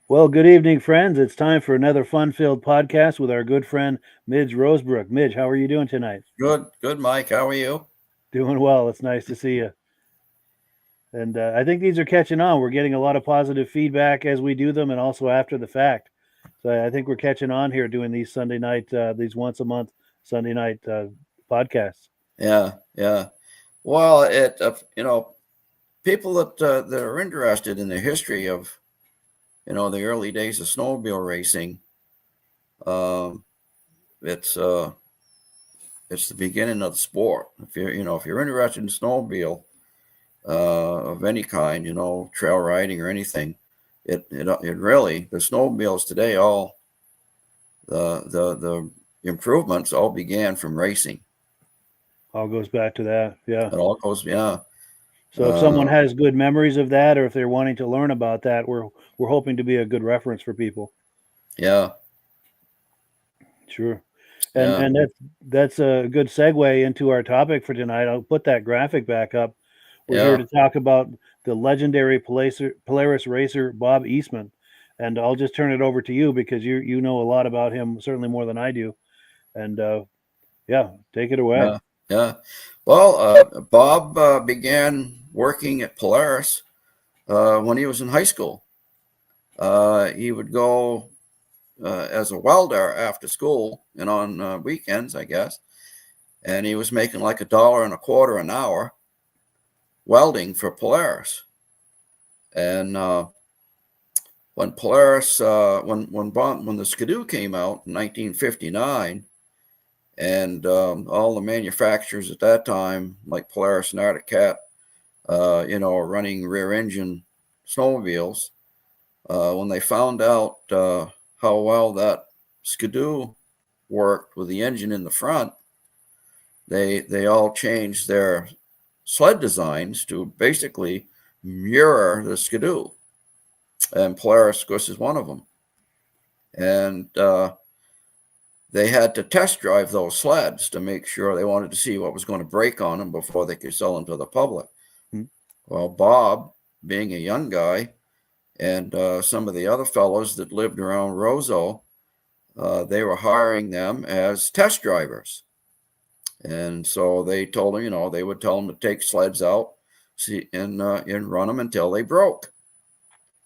Well, good evening, friends. It's time for another fun-filled podcast with our good friend Midge Rosebrook. Midge, how are you doing tonight? Good, Mike. How are you? Doing well. It's nice to see you. And I think these are catching on. We're getting a lot of positive feedback as we do them, and also after the fact. So I think we're catching on here doing these Sunday night, these once a month Sunday night podcasts. Yeah. Well, people that are interested in the history of the early days of snowmobile racing. Um, it's it's the beginning of the sport. If you're interested in snowmobile of any kind, trail riding or anything, it really the snowmobiles today all the improvements all began from racing. All goes back to that. Yeah. It all goes, yeah. So if someone Uh, has good memories of that, or if they're wanting to learn about that, we're hoping to be a good reference for people. yeah, Sure. And yeah. and that's a good segue into our topic for tonight. I'll put that graphic back up. We're here Yeah, to talk about the legendary Polaris racer Bob Eastman, and I'll just turn it over to you because you know a lot about him, certainly more than I do. And yeah, take it away. yeah, yeah. Well, Bob began working at Polaris when he was in high school. He would go as a welder after school and on weekends, I guess. And he was making like $1.25 an hour welding for Polaris. And when Polaris, when the Skidoo came out in 1959, and all the manufacturers at that time, like Polaris and Arctic Cat, running rear engine snowmobiles. When they found out how well that Skidoo worked with the engine in the front, they all changed their sled designs to basically mirror the Skidoo. And Polaris, of course, is one of them. And they had to test drive those sleds to make sure they wanted to see what was going to break on them before they could sell them to the public. Hmm. Well, Bob, being a young guy, and some of the other fellows that lived around Roseau, they were hiring them as test drivers. And so they told him, they would tell them to take sleds out, and run them until they broke.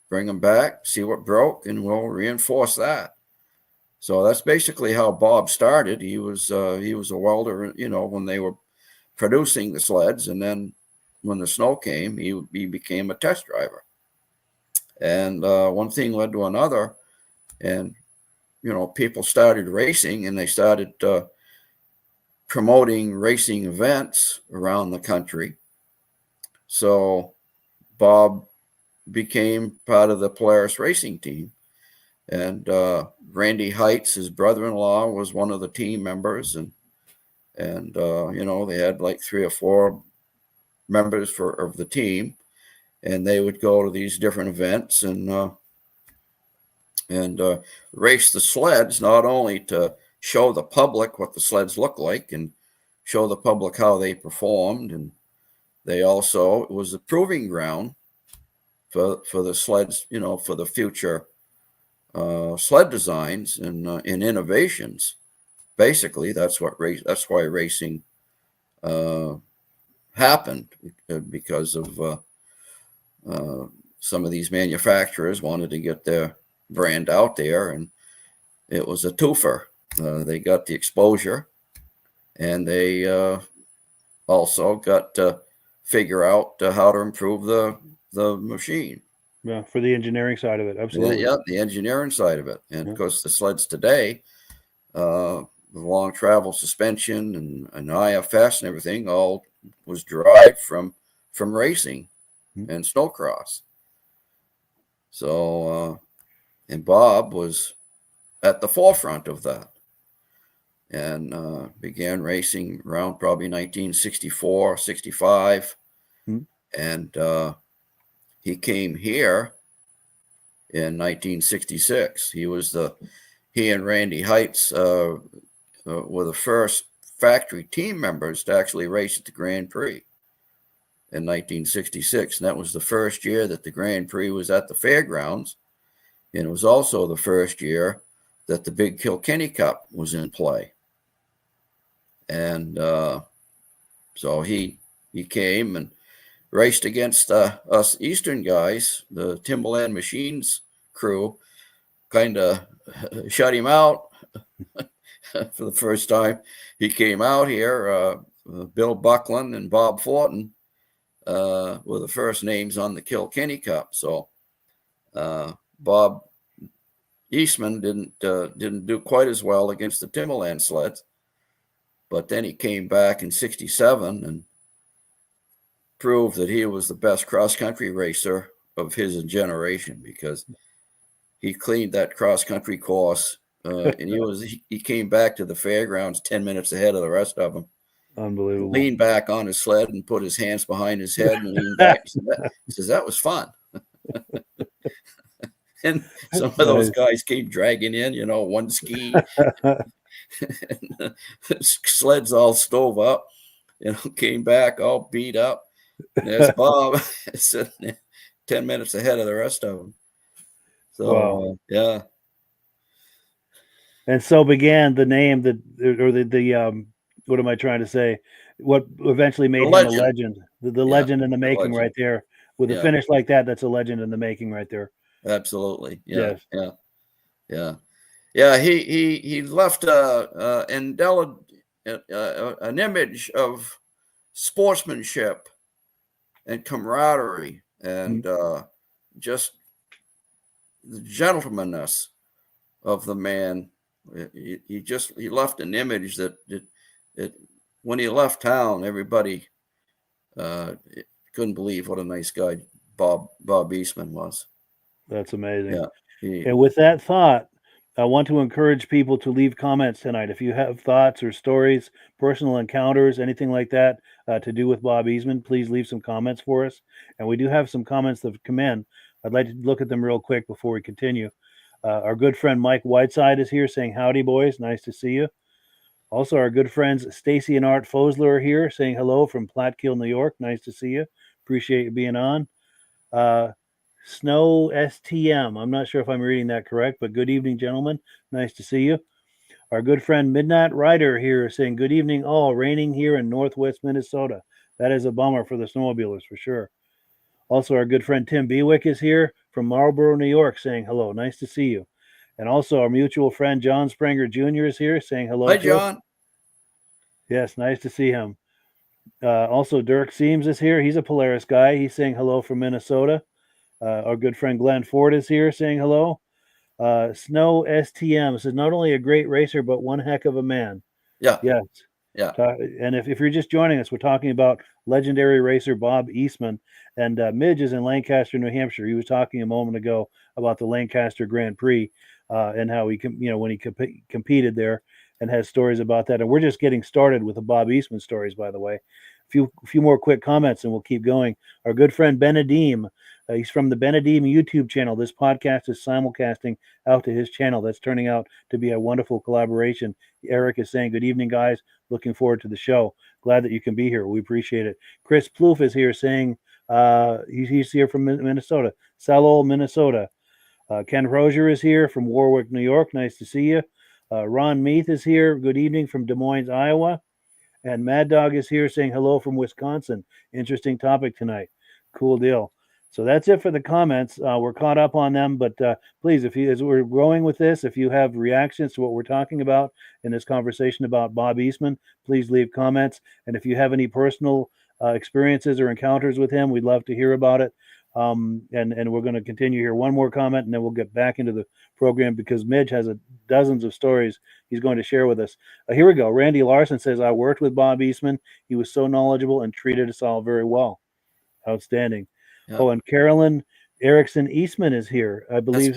Bring them back, see what broke, and we'll reinforce that. So that's basically how Bob started. He was a welder, when they were producing the sleds, and then when the snow came, he became a test driver. And one thing led to another, and people started racing, and they started promoting racing events around the country. So Bob became part of the Polaris racing team, and Randy Heights, his brother-in-law, was one of the team members, and they had like 3 or 4 members of the team, and they would go to these different events and race the sleds, not only to show the public what the sleds look like and show the public how they performed, and they also, it was a proving ground for the sleds, for the future sled designs and innovations. Basically, that's why racing uh, happened, because of some of these manufacturers wanted to get their brand out there, and it was a twofer. They got the exposure, and they also got to figure out how to improve the machine. Yeah, for the engineering side of it, absolutely. Yeah, the engineering side of it, and of Yeah. course the sleds today, the long travel suspension and IFS and everything, all was derived from racing Hmm. and snowcross. So and Bob was at the forefront of that, and began racing around probably 1964, 65. Hmm. And he came here in 1966. He and Randy Heights were the first factory team members to actually race at the Grand Prix in 1966. And that was the first year that the Grand Prix was at the fairgrounds. And it was also the first year that the big Kilkenny Cup was in play. And so he came and raced against us Eastern guys. The Timberland Machines crew kind of shut him out for the first time. He came out here. Bill Buckland and Bob Fortin were the first names on the Kilkenny Cup. So Bob Eastman didn't do quite as well against the Timberland sleds, but then he came back in '67 and proved that he was the best cross-country racer of his generation, because he cleaned that cross-country course, and he came back to the fairgrounds 10 minutes ahead of the rest of them. Unbelievable. Leaned back on his sled and put his hands behind his head and leaned back. He says that was fun. And some of those guys came dragging in, one ski, sleds all stove up, came back all beat up. And there's Bob sitting 10 minutes ahead of the rest of them. So, wow. Yeah. And so began the name the what am I trying to say? What eventually made him a legend. The legend in the making right there. With a finish like that, that's a legend in the making right there. Absolutely. Yeah. Yes. Yeah. He left an image of sportsmanship and camaraderie and just the gentlemanness of the man. He left an image that when he left town, everybody couldn't believe what a nice guy Bob Eastman was. That's amazing. Yeah. And with that thought, I want to encourage people to leave comments tonight. If you have thoughts or stories, personal encounters, anything like that to do with Bob Eastman, please leave some comments for us. And we do have some comments that have come in. I'd like to look at them real quick before we continue. Our good friend Mike Whiteside is here saying, howdy, boys. Nice to see you. Also, our good friends Stacy and Art Fosler are here saying hello from Platkill, New York. Nice to see you. Appreciate you being on. Snow STM. I'm not sure if I'm reading that correct, but good evening, gentlemen. Nice to see you. Our good friend Midnight Rider here saying good evening all. Raining here in northwest Minnesota. That is a bummer for the snowmobilers for sure. Also, our good friend Tim Bewick is here from Marlboro, New York saying hello. Nice to see you. And also our mutual friend John Springer Jr. is here saying hello. Hi, John. Yes, nice to see him. Also, Dirk Seams is here. He's a Polaris guy. He's saying hello from Minnesota. Our good friend Glenn Ford is here saying hello. Snow STM says not only a great racer, but one heck of a man. Yeah. Yes. Yeah. And if you're just joining us, we're talking about legendary racer Bob Eastman. And Midge is in Lancaster, New Hampshire. He was talking a moment ago about the Lancaster Grand Prix and how he, when he competed there, and has stories about that. And we're just getting started with the Bob Eastman stories, by the way. A few more quick comments and we'll keep going. Our good friend Benedim, he's from the Benedim YouTube channel. This podcast is simulcasting out to his channel. That's turning out to be a wonderful collaboration. Eric is saying, good evening, guys. Looking forward to the show. Glad that you can be here. We appreciate it. Chris Plouffe is here saying he's here from Minnesota, Salol, Minnesota. Ken Rozier is here from Warwick, New York. Nice to see you. Ron Meath is here. Good evening from Des Moines, Iowa. And Mad Dog is here saying hello from Wisconsin. Interesting topic tonight. Cool deal. So that's it for the comments. We're caught up on them, but please, as we're growing with this, if you have reactions to what we're talking about in this conversation about Bob Eastman, please leave comments. And if you have any personal experiences or encounters with him, we'd love to hear about it. And we're going to continue here. One more comment, and then we'll get back into the program because Midge has dozens of stories he's going to share with us. Here we go. Randy Larson says, I worked with Bob Eastman. He was so knowledgeable and treated us all very well. Outstanding. Yeah. Oh, and Carolyn Erickson Eastman is here, I believe,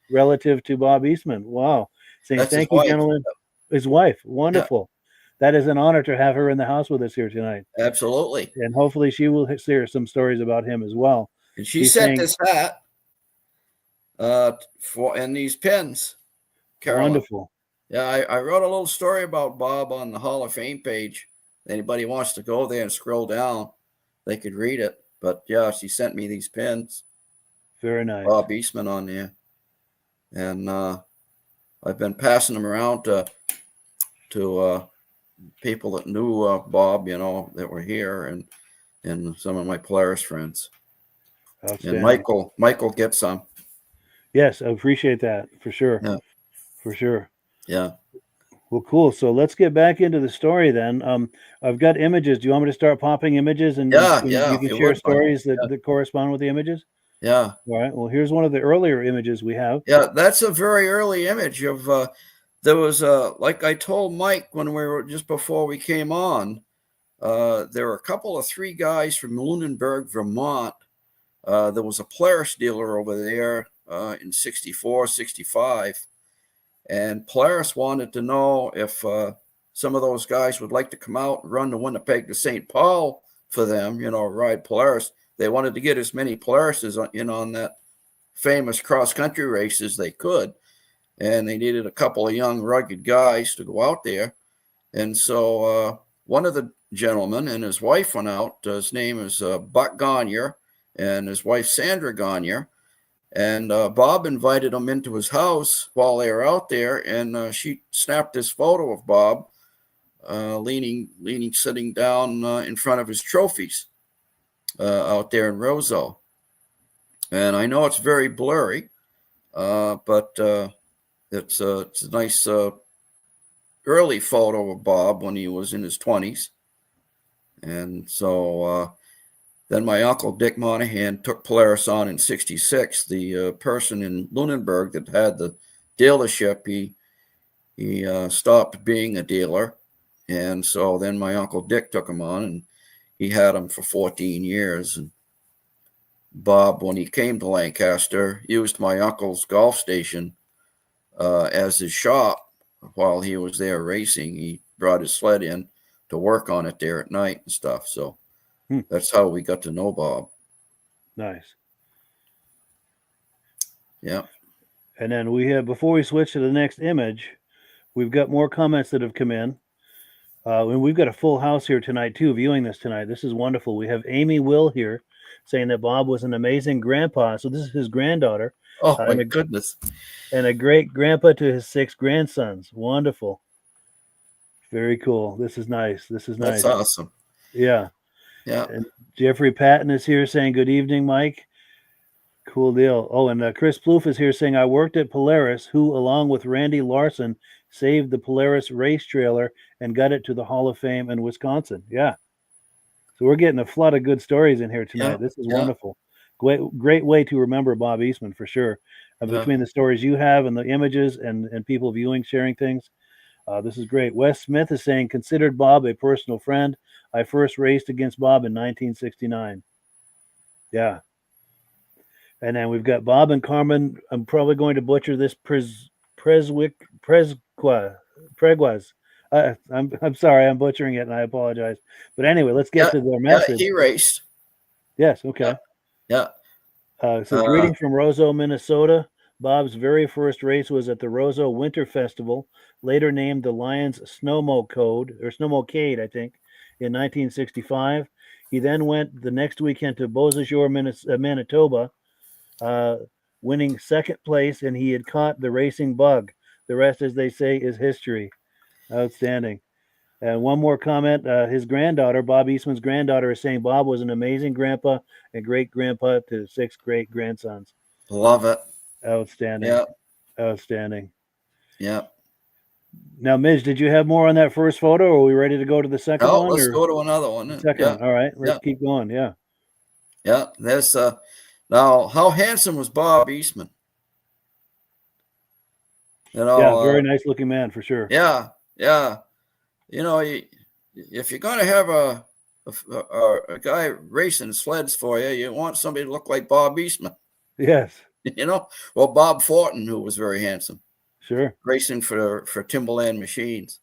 relative to Bob Eastman. Wow. Saying, thank you, gentlemen. His wife. Wonderful. Yeah. That is an honor to have her in the house with us here tonight. Absolutely. And hopefully she will share some stories about him as well. And she sent this hat and these pins. Carolyn. Wonderful. Yeah, I wrote a little story about Bob on the Hall of Fame page. Anybody wants to go there and scroll down, they could read it. But yeah, she sent me these pins. Very nice. Bob Eastman on there. and I've been passing them around to people that knew Bob, that were here, and some of my Polaris friends. And Outstanding. Michael gets some. Yes, I appreciate that for sure. Yeah. For sure. Yeah. Well, cool. So let's get back into the story then. I've got images. Do you want me to start popping images, and Yeah. you If can you share would, Mike. stories that correspond with the images? Yeah. All right. Well, here's one of the earlier images we have. Yeah. That's a very early image of. There was like I told Mike when we were just before we came on. There were a couple of 3 guys from Lunenburg, Vermont. There was a Polaris dealer over there in 64, 65. And Polaris wanted to know if some of those guys would like to come out and run the Winnipeg to St. Paul for them, ride Polaris. They wanted to get as many Polarises in on that famous cross-country race as they could. And they needed a couple of young, rugged guys to go out there. And so one of the gentlemen and his wife went out. His name is Buck Gagner and his wife Sandra Gagner. And Bob invited them into his house while they were out there, and she snapped this photo of Bob sitting down in front of his trophies out there in Roseau. And I know it's very blurry, but it's a nice early photo of Bob when he was in his 20s. And so then my uncle Dick Monahan took Polaris on in 66. The person in Lunenburg that had the dealership, he stopped being a dealer. And so then my uncle Dick took him on, and he had him for 14 years. And Bob, when he came to Lancaster, used my uncle's golf station as his shop while he was there racing. He brought his sled in to work on it there at night and stuff. So that's how we got to know Bob. Nice. Yeah. And then we have, before we switch to the next image, we've got more comments that have come in. And we've got a full house here tonight, too, viewing this tonight. This is wonderful. We have Amy Will here saying that Bob was an amazing grandpa. So this is his granddaughter. Oh, my goodness. And a great grandpa to his 6 grandsons. Wonderful. Very cool. This is nice. This is nice. That's awesome. Yeah. Yeah. And Jeffrey Patton is here saying, good evening, Mike. Cool deal. Oh, and Chris Plouffe is here saying, I worked at Polaris, who, along with Randy Larson, saved the Polaris race trailer and got it to the Hall of Fame in Wisconsin. Yeah. So we're getting a flood of good stories in here tonight. This is wonderful. Great way to remember Bob Eastman, for sure. Between the stories you have and the images and people viewing, sharing things. This is great. Wes Smith is saying, considered Bob a personal friend. I first raced against Bob in 1969. Yeah. And then we've got Bob and Carmen. I'm probably going to butcher this. Preguas. I'm sorry, I'm butchering it, and I apologize. But anyway, let's get to their message. Yeah, he raced. Yes. Okay. Yeah. So greeting from Roseau, Minnesota. Bob's very first race was at the Roseau Winter Festival, later named the Lions Snowmocade, I think, in 1965. He then went the next weekend to Beausejour, Manitoba, winning second place, and he had caught the racing bug. The rest, as they say, is history. Outstanding. And one more comment. His granddaughter, Bob Eastman's granddaughter, is saying Bob was an amazing grandpa and great grandpa to 6 great grandsons. Love it. Outstanding. Yeah. Outstanding. Yeah. Now, Midge, did you have more on that first photo, or are we ready to go to the second one? Let's go to another one. Second one. All right. Let's keep going. Yeah. Yeah. There's now, how handsome was Bob Eastman? Yeah, very nice looking man for sure. Yeah. Yeah. If you're going to have a guy racing sleds for you, you want somebody to look like Bob Eastman. Yes. Well, Bob Fortin, who was very handsome. Sure. Racing for Timberland Machines.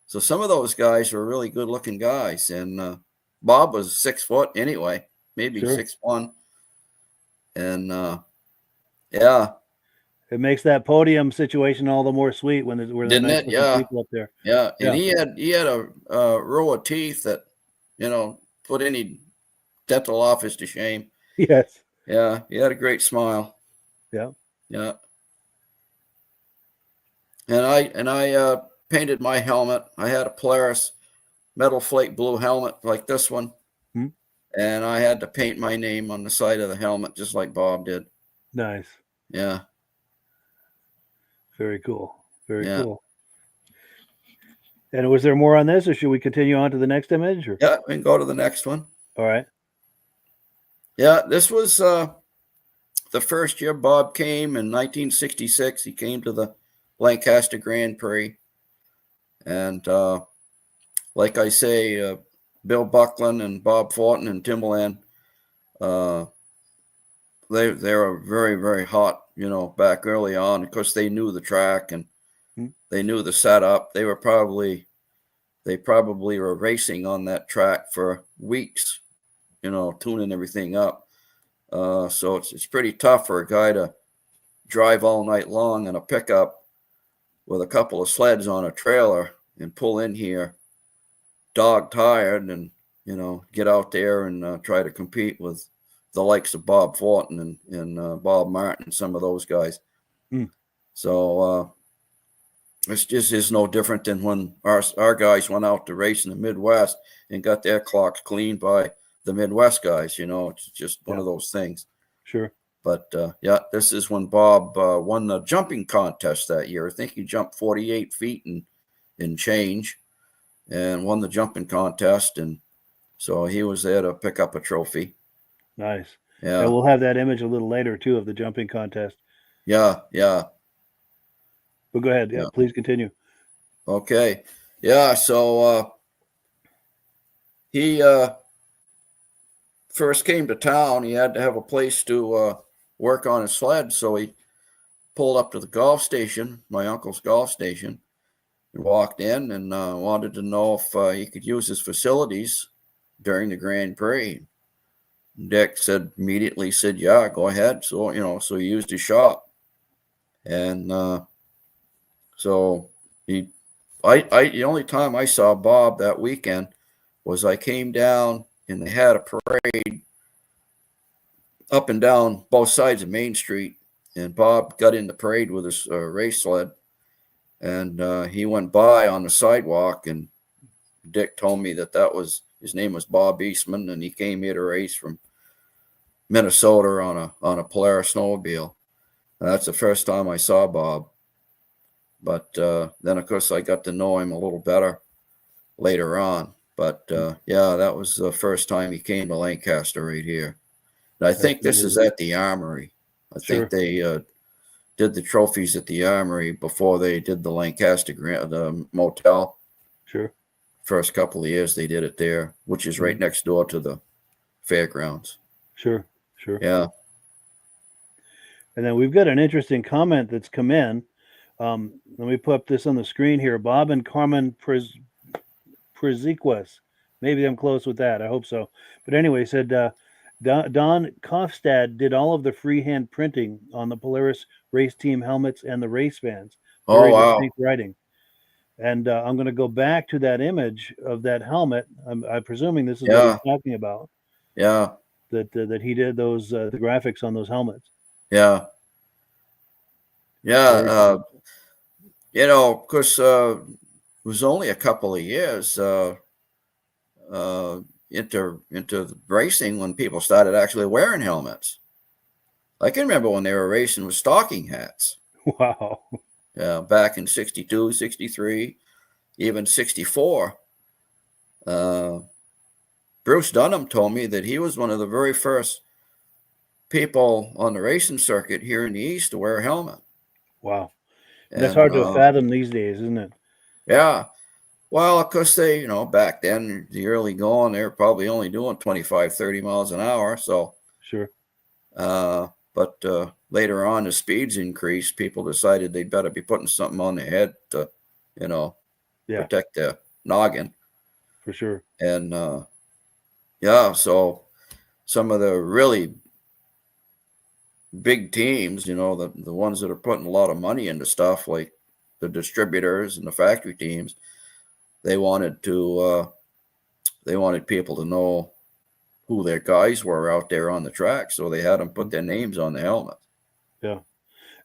So some of those guys were really good looking guys. And Bob was 6 foot anyway, maybe 6'1". And yeah. It makes that podium situation all the more sweet when there's nice people up there. Yeah. And he had a row of teeth that, put any dental office to shame. Yes. Yeah. He had a great smile. Yeah. Yeah. And I painted my helmet. I had a Polaris metal flake blue helmet like this one. Hmm. And I had to paint my name on the side of the helmet, just like Bob did. Nice. Yeah. Very cool. Very Yeah. cool. And was there more on this, or should we continue on to the next image? Or? Yeah, we can go to the next one. All right. Yeah, this was the first year Bob came in 1966. He came to the Lancaster Grand Prix. And like I say, Bill Buckland and Bob Fortin and Timberland, they were very, very hot, back early on. Of course, they knew the track and they knew the setup. They probably were racing on that track for weeks, tuning everything up. So it's pretty tough for a guy to drive all night long in a pickup with a couple of sleds on a trailer and pull in here dog tired and, get out there and try to compete with the likes of Bob Fortin and Bob Martin and some of those guys. So it's just is no different than when our guys went out to race in the Midwest and got their clocks cleaned by the Midwest guys. It's just one of those things. Sure. But yeah, this is when Bob won the jumping contest that year. I think he jumped 48 feet and change and won the jumping contest. And so he was there to pick up a trophy. Nice. Yeah. And we'll have that image a little later too of the jumping contest. Yeah. Yeah. But go ahead. Yeah. Please continue. Okay. Yeah. So he first came to town. He had to have a place to work on his sled. So he pulled up to the golf station, my uncle's golf station, and walked in and wanted to know if he could use his facilities during the Grand Prix. Dick immediately said, yeah, go ahead. So, so he used his shop. And so the only time I saw Bob that weekend was I came down and they had a parade up and down both sides of Main Street. And Bob got in the parade with his race sled. And he went by on the sidewalk, and Dick told me that his name was Bob Eastman, and he came here to race from Minnesota on a Polaris snowmobile. And that's the first time I saw Bob. But then, of course, I got to know him a little better later on. But yeah, that was the first time he came to Lancaster right here. And I think this is at the Armory. I think they did the trophies at the Armory before they did the Lancaster the motel. Sure. First couple of years they did it there, which is right next door to the fairgrounds. Sure. Yeah. And then we've got an interesting comment that's come in. Let me put up this on the screen here. Bob and Carmen Preziquas. Maybe I'm close with that. I hope so. But anyway, said Don Kofstad did all of the freehand printing on the Polaris race team helmets and the race bands. Very wow. Writing. And I'm going to go back to that image of that helmet. I'm presuming this is what he's talking about. Yeah. That he did those the graphics on those helmets. Yeah. Yeah. Of course, it was only a couple of years into racing when people started actually wearing helmets. I can remember when they were racing with stocking hats. Wow. Yeah, back in 62, 63, even 64. Bruce Dunham told me that he was one of the very first people on the racing circuit here in the East to wear a helmet. Wow. And that's hard to fathom these days, isn't it? Yeah. Well, of course, they, back then, the early going, they were probably only doing 25, 30 miles an hour. So, sure. But later on, the speeds increased. People decided they'd better be putting something on their head to, protect their noggin. For sure. And, so some of the really big teams, the ones that are putting a lot of money into stuff, like the distributors and the factory teams, they wanted people to know who their guys were out there on the track, so they had them put their names on the helmet. Yeah,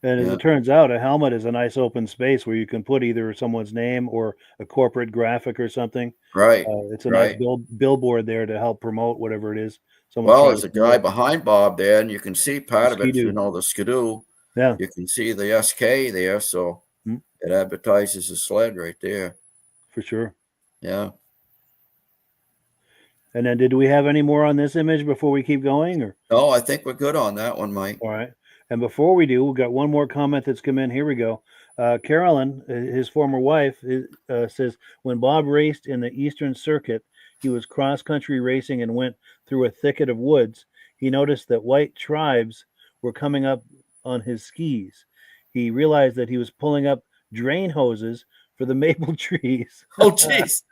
And as Yeah. it turns out, a helmet is a nice open space where you can put either someone's name or a corporate graphic or something. Right. It's a nice Right. billboard there to help promote whatever it is someone's Well, trying there's to a guy promote. behind Bob there, and you can see The part of it, Ski-Doo. the skidoo. Yeah. You can see the SK there, so Mm, it advertises the sled right there. for sure. Yeah. And then did we have any more on this image before we keep going? Or No, I think we're good on that one, Mike. all right. And before we do, we've got one more comment that's come in. Here we go. Carolyn, his former wife, says when Bob raced in the Eastern Circuit, he was cross country racing and went through a thicket of woods. He noticed that white tribes were coming up on his skis. He realized that he was pulling up drain hoses for the maple trees. Oh, geez.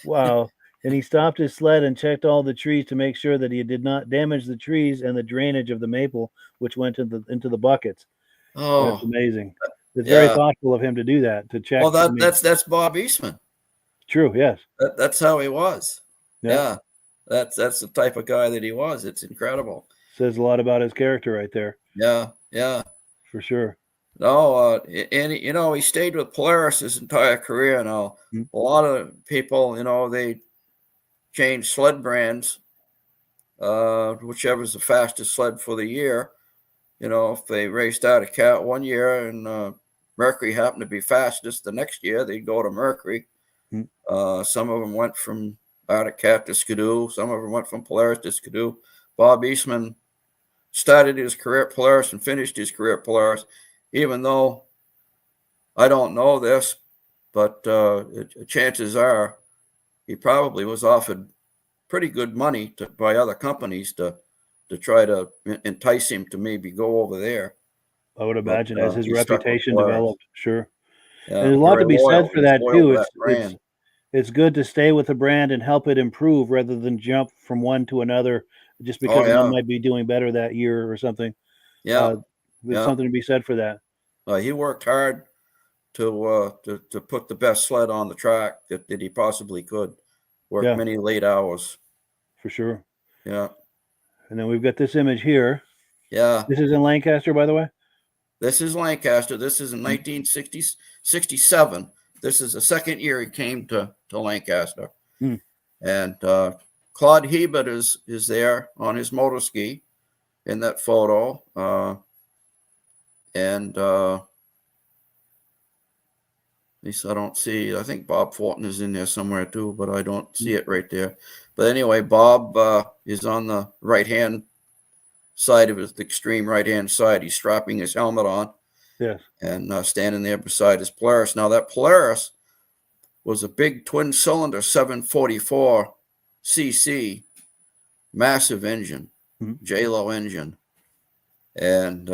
Wow. And he stopped his sled and checked all the trees to make sure that he did not damage the trees and the drainage of the maple, which went into the buckets. That's Oh, amazing. It's very yeah. thoughtful of him to do that, to check. Well, I mean, that's Bob Eastman. true, yes. That's how he was. Yeah. Yeah. That's the type of guy that he was. It's incredible. Says a lot about his character right there, Yeah. Yeah. for sure. No, and he stayed with Polaris his entire career. Now, Mm, a lot of people, they change sled brands, whichever's the fastest sled for the year. If they raced out of Cat one year and Mercury happened to be fastest the next year, they'd go to Mercury. mm, Some of them went from out of Cat to Skidoo. Some of them went from Polaris to Skidoo. Bob Eastman started his career at Polaris and finished his career at Polaris, even though I don't know this, but chances are he probably was offered pretty good money by other companies to try to entice him to maybe go over there. I would But imagine as his he stuck with reputation Polaris. developed, sure. And Yeah, there's a lot to very be said loyal. for He's that loyal too. to It's that it's brand. it's good to stay with the brand and help it improve rather than jump from one to another just Oh because one yeah, might be doing better that year or something. yeah, Uh, there's yeah. something to be said for that. He worked hard to put the best sled on the track that he possibly could. Worked Yeah, many late hours. for sure. Yeah, And then we've got this image here. yeah. This is in Lancaster, by the way. This is Lancaster. This is in 1967. This is the second year he came to Lancaster. Hmm. And Claude Hebert is there on his motor ski in that photo. And at least I don't see, I think Bob Fortin is in there somewhere too, but I don't see it right there. But anyway, Bob is on the right-hand side of his extreme right-hand side. He's strapping his helmet on. Yes. And standing there beside his Polaris. Now, that Polaris was a big twin-cylinder 744 cc, massive engine, Mhm. J-Lo engine. And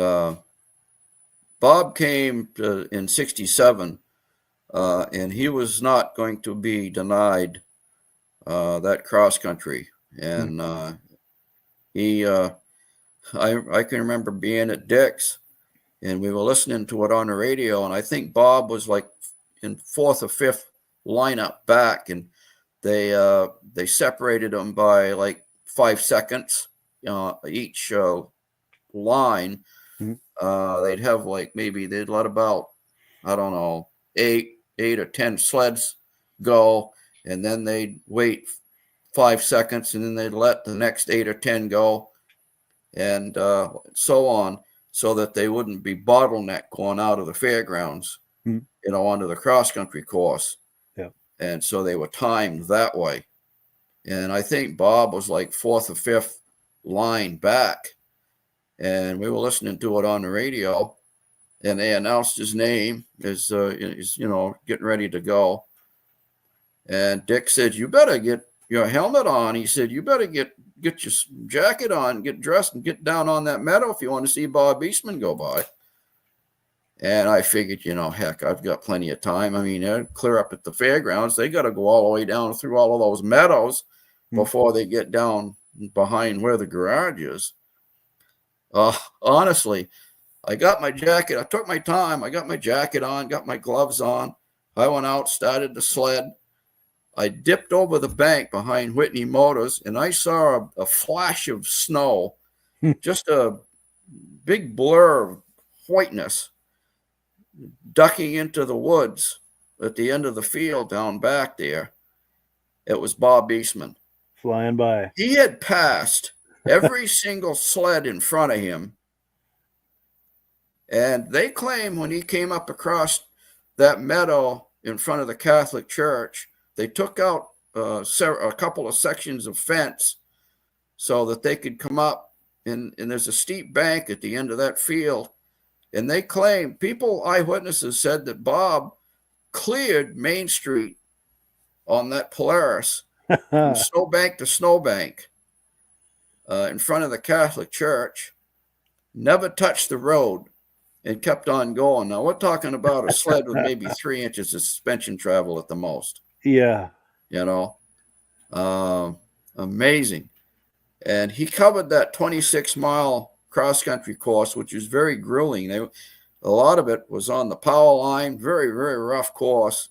Bob came in 67, and he was not going to be denied that cross-country. And I can remember being at Dick's, and we were listening to it on the radio, and I think Bob was like in fourth or fifth lineup back, and they separated them by like 5 seconds each line. Mhm. They'd have like maybe they'd let about, I don't know, eight or 10 sleds go, and then they'd wait 5 seconds, and then they'd let the next 8 or 10 go, and so on, so that they wouldn't be bottlenecked going out of the fairgrounds, Mhm. onto the cross-country course. Yeah. And so they were timed that way. And I think Bob was like fourth or fifth line back. And we were listening to it on the radio, and they announced his name is getting ready to go. And Dick said, "You better get your helmet on." He said, "You better get your jacket on, get dressed, and get down on that meadow if you want to see Bob Eastman go by." And I figured, heck, I've got plenty of time. I mean, they're clear up at the fairgrounds. They got to go all the way down through all of those meadows before they get down behind where the garage is. Honestly, I got my jacket. I took my time. I got my jacket on, got my gloves on. I went out, started the sled. I dipped over the bank behind Whitney Motors, and I saw a flash of snow, just a big blur of whiteness ducking into the woods at the end of the field down back there. It was Bob Eastman. Flying by. He had passed every single sled in front of him. And they claim when he came up across that meadow in front of the Catholic Church, they took out a couple of sections of fence so that they could come up. And there's a steep bank at the end of that field. And they claim, eyewitnesses said that Bob cleared Main Street on that Polaris from snowbank to snowbank in front of the Catholic Church, never touched the road, and kept on going. Now, we're talking about a sled with maybe 3 inches of suspension travel at the most. Yeah. You know, amazing. And he covered that 26-mile cross-country course, which is very grueling. A lot of it was on the power line, very, very rough course.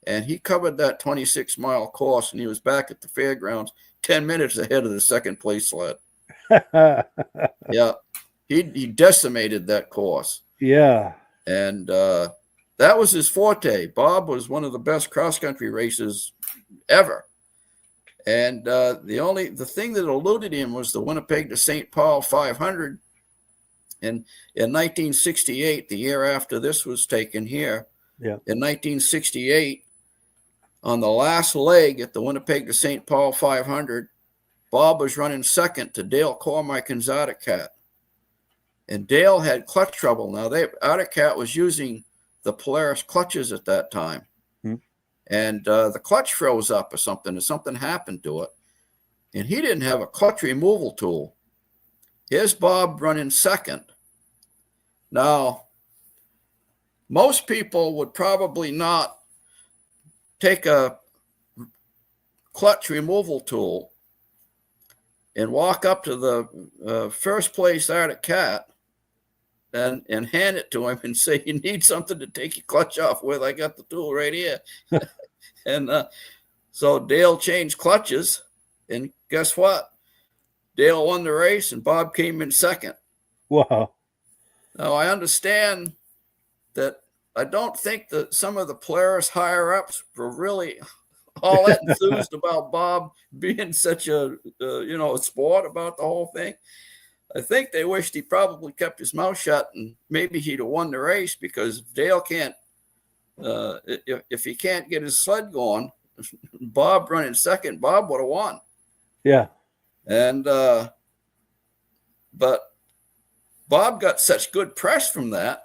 And he covered that 26-mile course, and he was back at the fairgrounds 10 minutes ahead of the second place sled. Yeah. He decimated that course. Yeah. And that was his forte. Bob was one of the best cross-country racers ever. And the thing that eluded him was the Winnipeg to St. Paul 500. And in 1968, the year after this was taken here, in 1968, on the last leg at the Winnipeg to St. Paul 500, Bob was running second to Dale Cormick and Zardacat. And Dale had clutch trouble. Now, Zardacat was using the Polaris clutches at that time. And the clutch froze up or something, and something happened to it. And he didn't have a clutch removal tool. Here's Bob running second. Now, most people would probably not take a clutch removal tool and walk up to the first place Zardacat and hand it to him and say, you need something to take your clutch off with. I got the tool right here. And so Dale changed clutches, and guess what? Dale won the race, and Bob came in second. Wow. Now, I understand that I don't think that some of the Polaris higher-ups were really all that enthused about Bob being such a sport about the whole thing. I think they wished he probably kept his mouth shut, and maybe he'd have won the race, because if Dale can't, if he can't get his sled going, Bob running second, Bob would have won. Yeah. And but Bob got such good press from that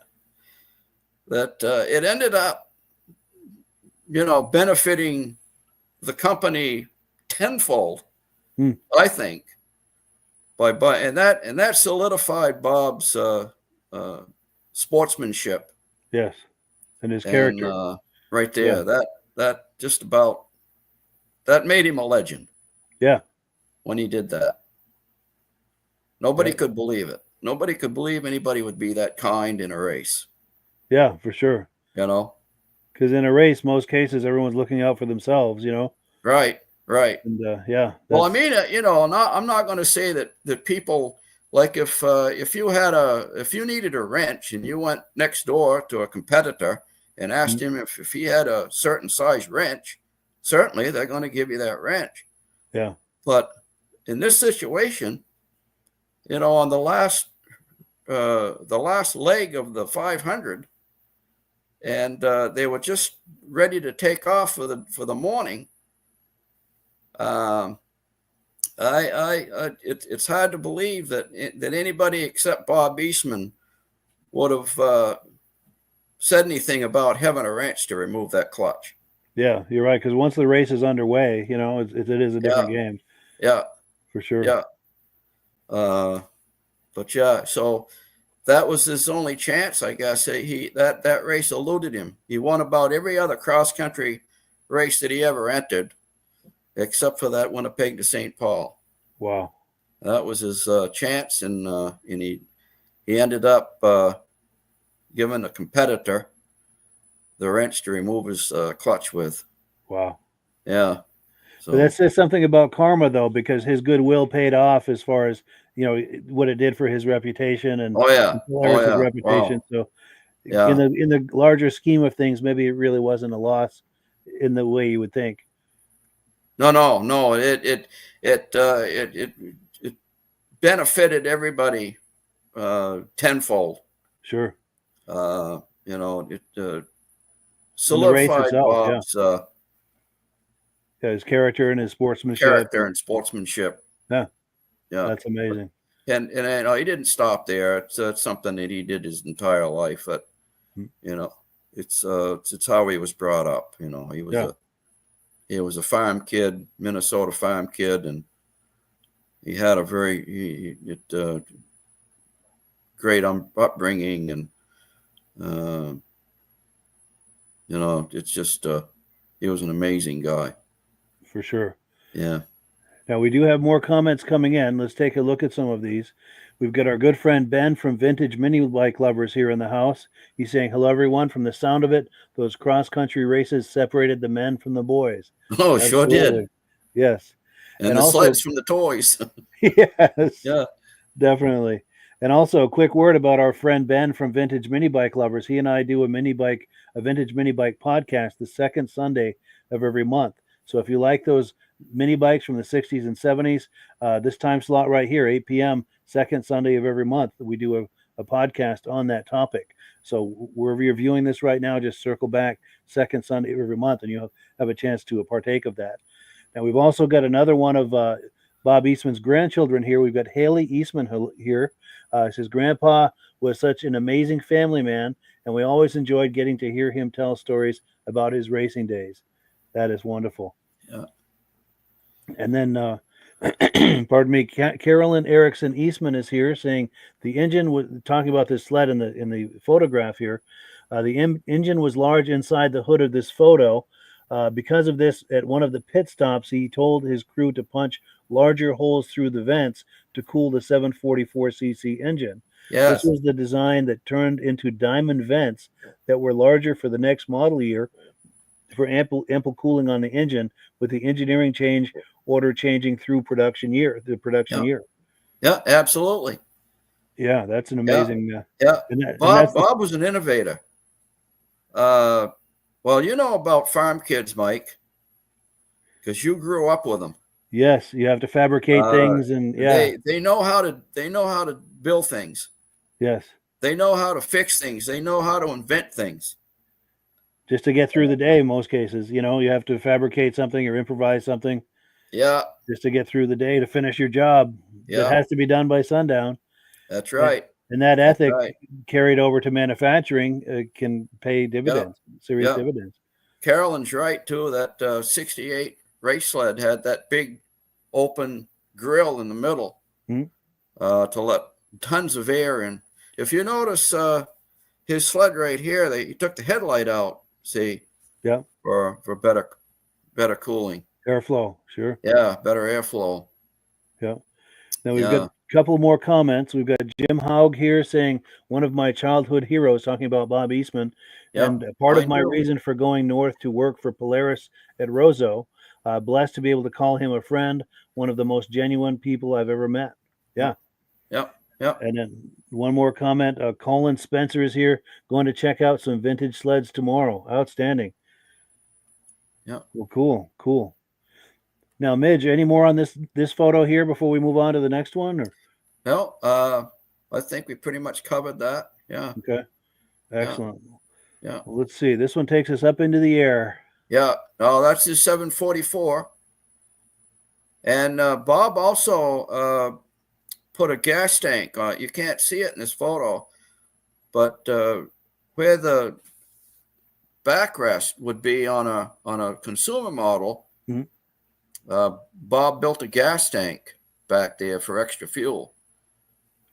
it ended up, benefiting the company tenfold, I think. And that solidified Bob's sportsmanship. Yes, and his character. Right there, that just about that made him a legend. Yeah, when he did that, nobody could believe it. Nobody could believe anybody would be that kind in a race. Yeah, for sure. Because in a race, most cases, everyone's looking out for themselves. Right. And yeah. Well, I mean, I'm not going to say that people, like, if you needed a wrench and you went next door to a competitor and asked him if he had a certain size wrench, certainly they're going to give you that wrench. Yeah. But in this situation, on the last leg of the 500, and they were just ready to take off for the morning. It's hard to believe that anybody except Bob Eastman would have said anything about having a wrench to remove that clutch. Yeah, you're right. Because once the race is underway, it is a different game. Yeah, for sure. Yeah. But yeah, so that was his only chance, I guess. That race eluded him. He won about every other cross country race that he ever entered, except for that Winnipeg to St. Paul. Wow. That was his chance, and he ended up giving a competitor the wrench to remove his clutch with. Wow. Yeah. But that says something about karma, though, because his goodwill paid off as far as what it did for his reputation and Polaris's reputation. Wow. So, Yeah. in the larger scheme of things, maybe it really wasn't a loss in the way you would think. No. It benefited everybody tenfold. Sure. It In the race solidified itself, Bob's his character and his sportsmanship. character and sportsmanship. Yeah, Yeah, that's amazing. And he didn't stop there. It's something that he did his entire life. But it's how he was brought up. He was a farm kid, Minnesota farm kid, and he had a very great upbringing, and it's just he was an amazing guy. For sure. Yeah. Now, we do have more comments coming in. Let's take a look at some of these. We've got our good friend Ben from Vintage Mini Bike Lovers here in the house. He's saying, hello, everyone. From the sound of it, those cross-country races separated the men from the boys. Oh, sure did. Yes. And the also, sleds from the toys. Yes. Yeah. Definitely. And also a quick word about our friend Ben from Vintage Mini Bike Lovers. He and I do a Vintage Mini Bike podcast the second Sunday of every month. So if you like those mini bikes from the 60s and 70s, this time slot right here, 8 p.m., second Sunday of every month, we do a podcast on that topic. So wherever you're viewing this right now, just circle back second Sunday of every month, and you'll have a chance to partake of that. Now, we've also got another one of Bob Eastman's grandchildren here. We've got Haley Eastman here. His grandpa was such an amazing family man, and we always enjoyed getting to hear him tell stories about his racing days. That is wonderful. Yeah. And then, pardon me, Carolyn Erickson Eastman is here saying the engine was talking about this sled in the photograph here. The engine was large inside the hood of this photo. Because of this, at one of the pit stops, he told his crew to punch larger holes through the vents to cool the 744cc engine. Yes. This was the design that turned into diamond vents that were larger for the next model year for ample cooling on the engine, with the engineering change order changing through production year. Yeah, absolutely. Yeah, that's an amazing. Bob was an innovator. Well, you know about farm kids, Mike, because you grew up with them. Yes, you have to fabricate things, and they know how to build things. Yes, they know how to fix things. They know how to invent things. Just to get through the day, in most cases, you have to fabricate something or improvise something. Yeah. Just to get through the day to finish your job. Yeah. That has to be done by sundown. That's right. And that ethic carried over to manufacturing can pay dividends, serious dividends. Carolyn's right, too. That 68 race sled had that big open grill in the middle to let tons of air in. If you notice his sled right here, he took the headlight out, see? Yeah. For better cooling. Airflow, sure. Yeah, better airflow. Yeah. Now we've got a couple more comments. We've got Jim Haug here saying, one of my childhood heroes, talking about Bob Eastman. Yep. And part of my reason for going north to work for Polaris at Roseau. Blessed to be able to call him a friend, one of the most genuine people I've ever met. Yeah. Yep. And then one more comment. Colin Spencer is here, going to check out some vintage sleds tomorrow. Outstanding. Yeah. Well, cool. Now, Midge, any more on this photo here before we move on to the next one? Or? No, I think we pretty much covered that. Yeah. Okay. Excellent. Yeah. Well, let's see. This one takes us up into the air. Yeah. No, that's his 744. And Bob also put a gas tank on it. You can't see it in this photo, but where the backrest would be on a consumer model, Bob built a gas tank back there for extra fuel,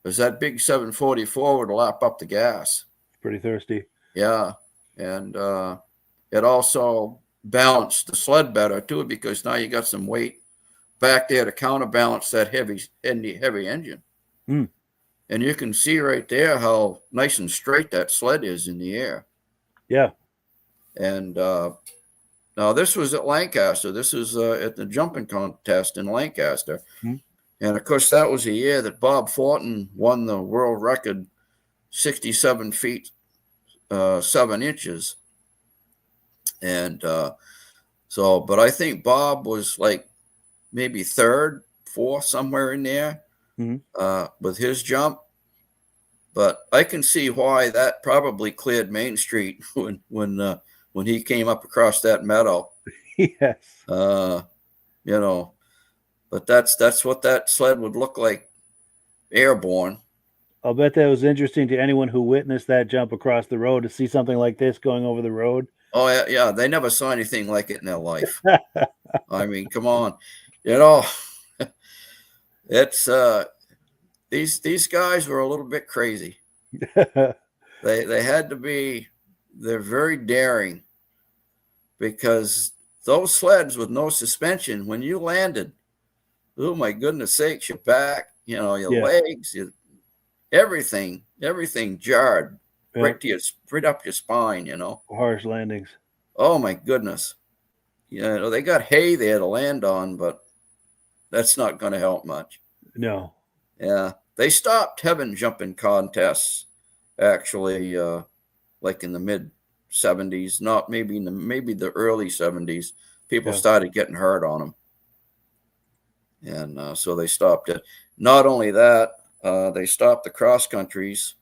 because that big 744 would lap up the gas. Pretty thirsty. Yeah, and it also balanced the sled better too, because now you got some weight back there to counterbalance that heavy engine. And you can see right there how nice and straight that sled is in the air. Yeah. And Now, this was at Lancaster. This was at the jumping contest in Lancaster. Mhm. And, of course, that was the year that Bob Thornton won the world record, 67 feet, 7 inches. And but I think Bob was like maybe third, fourth, somewhere in there Mhm. with his jump. But I can see why that probably cleared Main Street when he came up across that meadow. Yes. You know, but that's what that sled would look like airborne. I'll bet that was interesting to anyone who witnessed that jump across the road to see something like this going over the road. Oh yeah, yeah. They never saw anything like it in their life. I mean, come on, you know, it's these guys were a little bit crazy. They had to be. They're very daring because those sleds with no suspension, when you landed, oh my goodness sakes, your back, your Yeah. legs, everything jarred Yeah. right up your spine. Harsh landings. Oh my goodness. They got hay there to land on, but that's not going to help much. No. Yeah, they stopped having jumping contests actually, like in the mid 70s, not maybe maybe the early 70s. People Yeah. started getting hurt on them, and so they stopped it. Not only that, they stopped the cross countries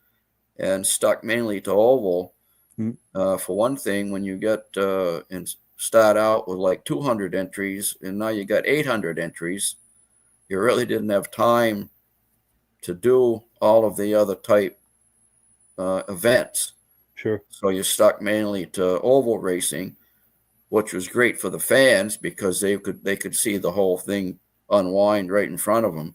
and stuck mainly to oval. Mhm. For one thing, when you get and start out with like 200 entries, and now you got 800 entries, you really didn't have time to do all of the other type events. Sure. So you stuck mainly to oval racing, which was great for the fans because they could see the whole thing unwind right in front of them.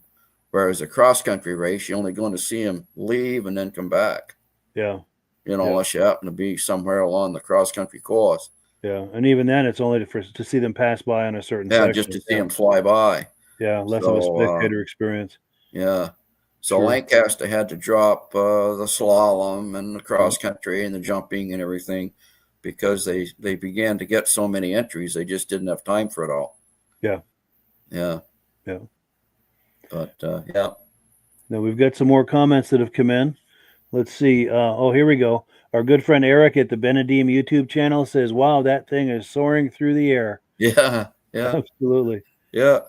Whereas a cross country race, you're only going to see them leave and then come back. Yeah. Unless you happen to be somewhere along the cross country course. Yeah. And even then, it's only to see them pass by on a certain Yeah, section. just to see them fly by. Yeah. Less of a spectator experience. Yeah. So Sure. Lancaster had to drop the slalom and the cross country and the jumping and everything because they began to get so many entries. They just didn't have time for it all. Yeah. Yeah. Yeah. But yeah. Now we've got some more comments that have come in. Let's see. Here we go. Our good friend Eric at the Benedim YouTube channel says, "Wow, that thing is soaring through the air." Yeah. Yeah. Absolutely. Yeah.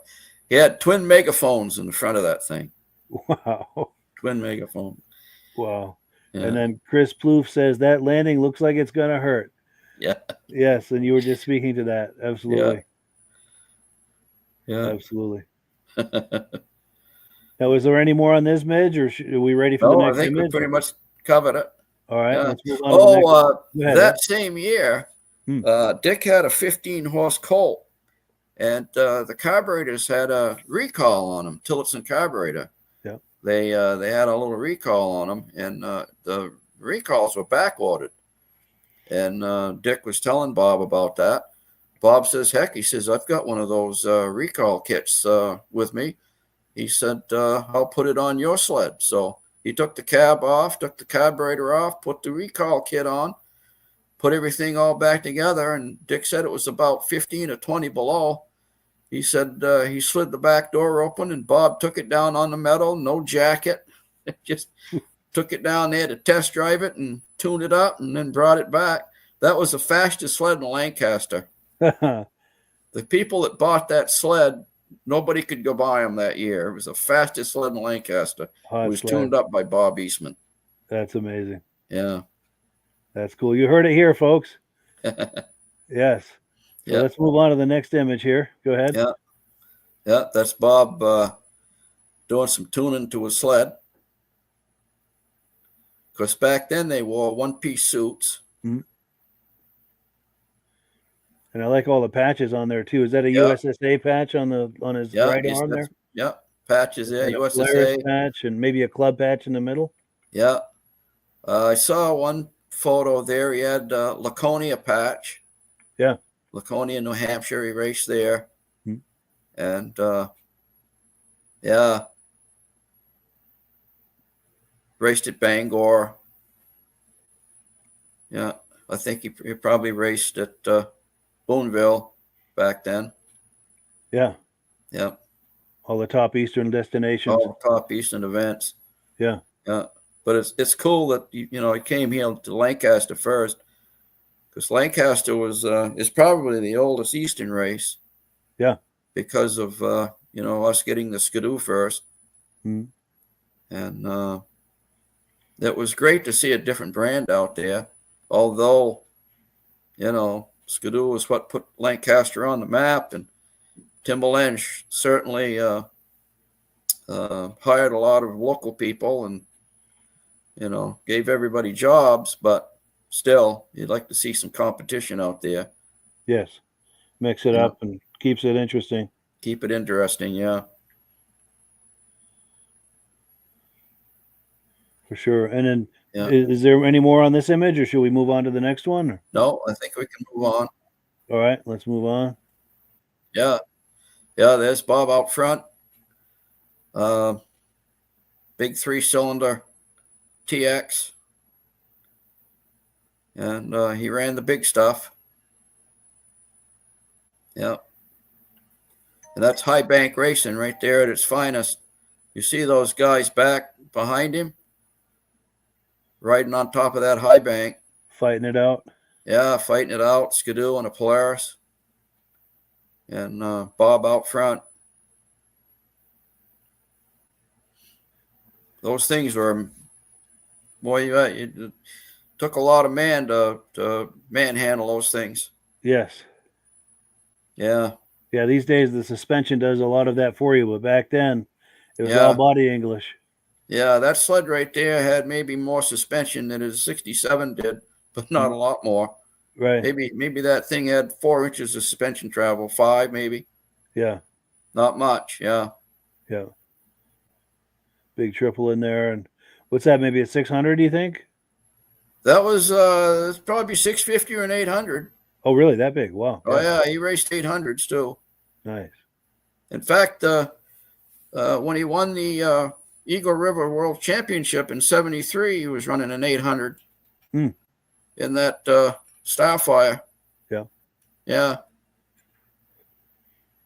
He had twin megaphones in the front of that thing. Wow. Twin megaphone. Wow. Yeah. And then Chris Plouffe says that landing looks like it's gonna hurt. Yeah. Yes, and you were just speaking to that. Absolutely. Yeah. Absolutely. Now, is there any more on this, Midge, or are we ready for the No, I next think we image? pretty much covered it. All right, Yeah. let's move on to the next. Go ahead, That Ed. same year, Dick had a 15-horse Colt, and the carburetors had a recall on them, Tillotson carburetor. Yeah. They had a little recall on them, and the recalls were back ordered. And Dick was telling Bob about that. Bob says, heck, he says, I've got one of those recall kits with me. He said, I'll put it on your sled. So he took the cab off, took the carburetor off, put the recall kit on, put everything all back together. And Dick said it was about 15 or 20 below. He said he slid the back door open and Bob took it down on the metal, no jacket. Just took it down there to test drive it and tune it up and then brought it back. That was the fastest sled in Lancaster. The people that bought that sled, nobody could go by them that year. It was the fastest sled in Lancaster. It was tuned up by Bob Eastman. That's amazing. Yeah. That's cool. You heard it here, folks. Yes. So let's move on to the next image here. Go ahead. Yeah. Yeah, that's Bob doing some tuning to his sled. Because back then they wore one-piece suits. Mm-hmm. And I like all the patches on there too. Is that a USSA patch on his right arm there? Yeah, patches there, and USSA a patch and maybe a club patch in the middle. Yeah, I saw one photo there. He had Laconia patch. Yeah, Laconia, New Hampshire. He raced there, and raced at Bangor. Yeah, I think he probably raced at Boonville back then. Yeah. Yeah. All the top Eastern destinations. All the top Eastern events. Yeah. Yeah. But it's cool that he came here to Lancaster first, because Lancaster is probably the oldest Eastern race. Yeah. Because of us getting the Skidoo first. Mm. And it was great to see a different brand out there. Although, Skidoo was what put Lancaster on the map, and Timberland certainly hired a lot of local people and, gave everybody jobs, but still, you'd like to see some competition out there. Yes. Mix it up and keeps it interesting. Keep it interesting, yeah. For sure. And then is there any more on this image, or should we move on to the next one? No, I think we can move on. All right, let's move on. Yeah. Yeah, there's Bob out front. Big 3-cylinder TX. And he ran the big stuff. Yeah. And that's high bank racing right there at its finest. You see those guys back behind him riding on top of that high bank. Fighting it out. Yeah, fighting it out. Skidoo and a Polaris. And Bob out front. Those things were, boy, it took a lot of man to manhandle those things. Yes. Yeah. Yeah, these days the suspension does a lot of that for you, but back then it was all body English. Yeah, that sled right there had maybe more suspension than his 67 did, but not a lot more. Right. Maybe that thing had 4 inches of suspension travel, 5 maybe. Yeah. Not much, yeah. Yeah. Big triple in there. And what's that, maybe a 600, do you think? That was probably 650 or an 800. Oh, really? That big? Wow. Oh, yeah, he raced 800s too. Nice. In fact, when he won the Eagle River World Championship in 73, he was running an 800 in that Starfire. Yeah. Yeah.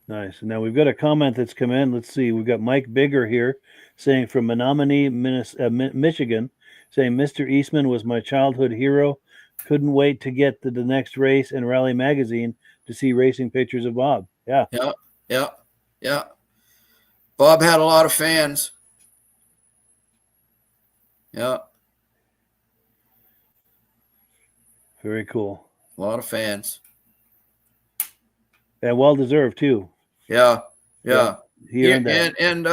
Nice. And now we've got a comment that's come in. Let's see. We've got Mike Bigger here saying from Menominee, Michigan, saying Mr. Eastman was my childhood hero. Couldn't wait to get to the next race and Rally Magazine to see racing pictures of Bob. Yeah. Yeah. Yeah. Yeah. Bob had a lot of fans. Yeah. Very cool. A lot of fans. And well deserved too. Yeah. Yeah. He earned that. And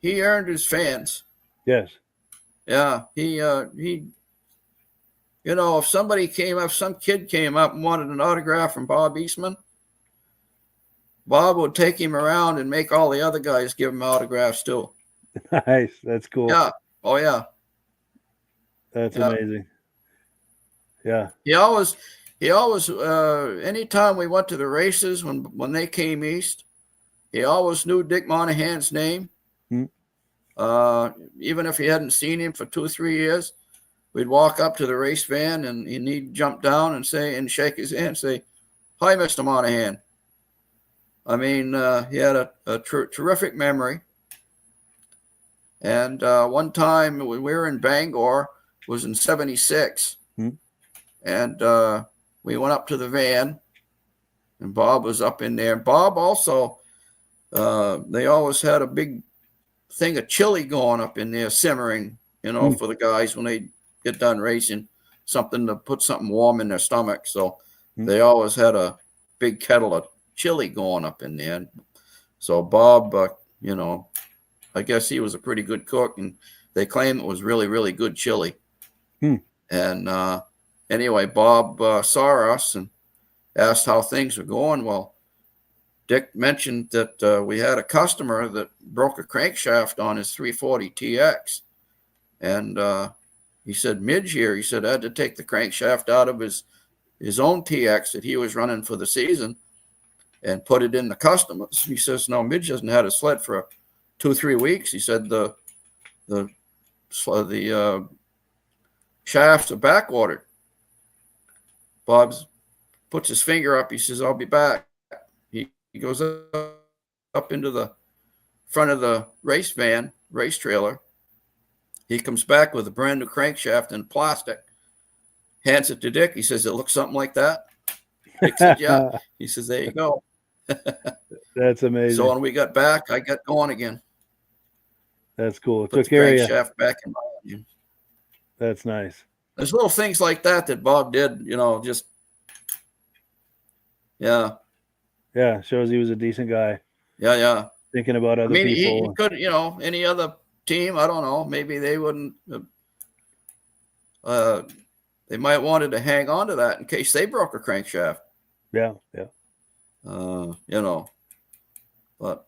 he earned his fans. Yes. Yeah. He if some kid came up and wanted an autograph from Bob Eastman, Bob would take him around and make all the other guys give him autographs too. Nice. That's cool. Yeah. Oh, yeah. That's amazing. Yeah. He always, anytime we went to the races when they came east, he always knew Dick Monahan's name. Even if he hadn't seen him for 2 or 3 years, we'd walk up to the race van and he'd jump down and shake his hand and say, "Hi, Mr. Monahan." I mean, he had a terrific memory. And one time when we were in Bangor, it was in 76. And we went up to the van and Bob was up in there. Bob also, they always had a big thing of chili going up in there simmering, for the guys when they get done racing, something to put something warm in their stomach. So they always had a big kettle of chili going up in there. So Bob, I guess he was a pretty good cook, and they claim it was really, really good chili. And anyway, Bob saw us and asked how things were going. Well, Dick mentioned that we had a customer that broke a crankshaft on his 340 TX. And he said, "MIDGE here." He said, "I had to take the crankshaft out of his own TX that he was running for the season and put it in the customers." He says, "No, MIDGE hasn't had a sled for 2 or 3 weeks." He said, the shafts are back ordered. Bob's puts his finger up. He says, "I'll be back." He goes up into the front of the race trailer. He comes back with a brand new crankshaft in plastic, hands it to Dick. He says, "It looks something like that." Dick said, "Yeah." He says, "There you go." That's amazing. So when we got back, I got going again. That's cool. Put Took the care of you. crankshaft back in my engine. That's nice. There's little things like that Bob did, just, yeah. Yeah, shows he was a decent guy. Yeah. Thinking about I other mean, people. he could, any other team, I don't know, maybe they wouldn't, they might wanted to hang on to that in case they broke a crankshaft. Yeah. But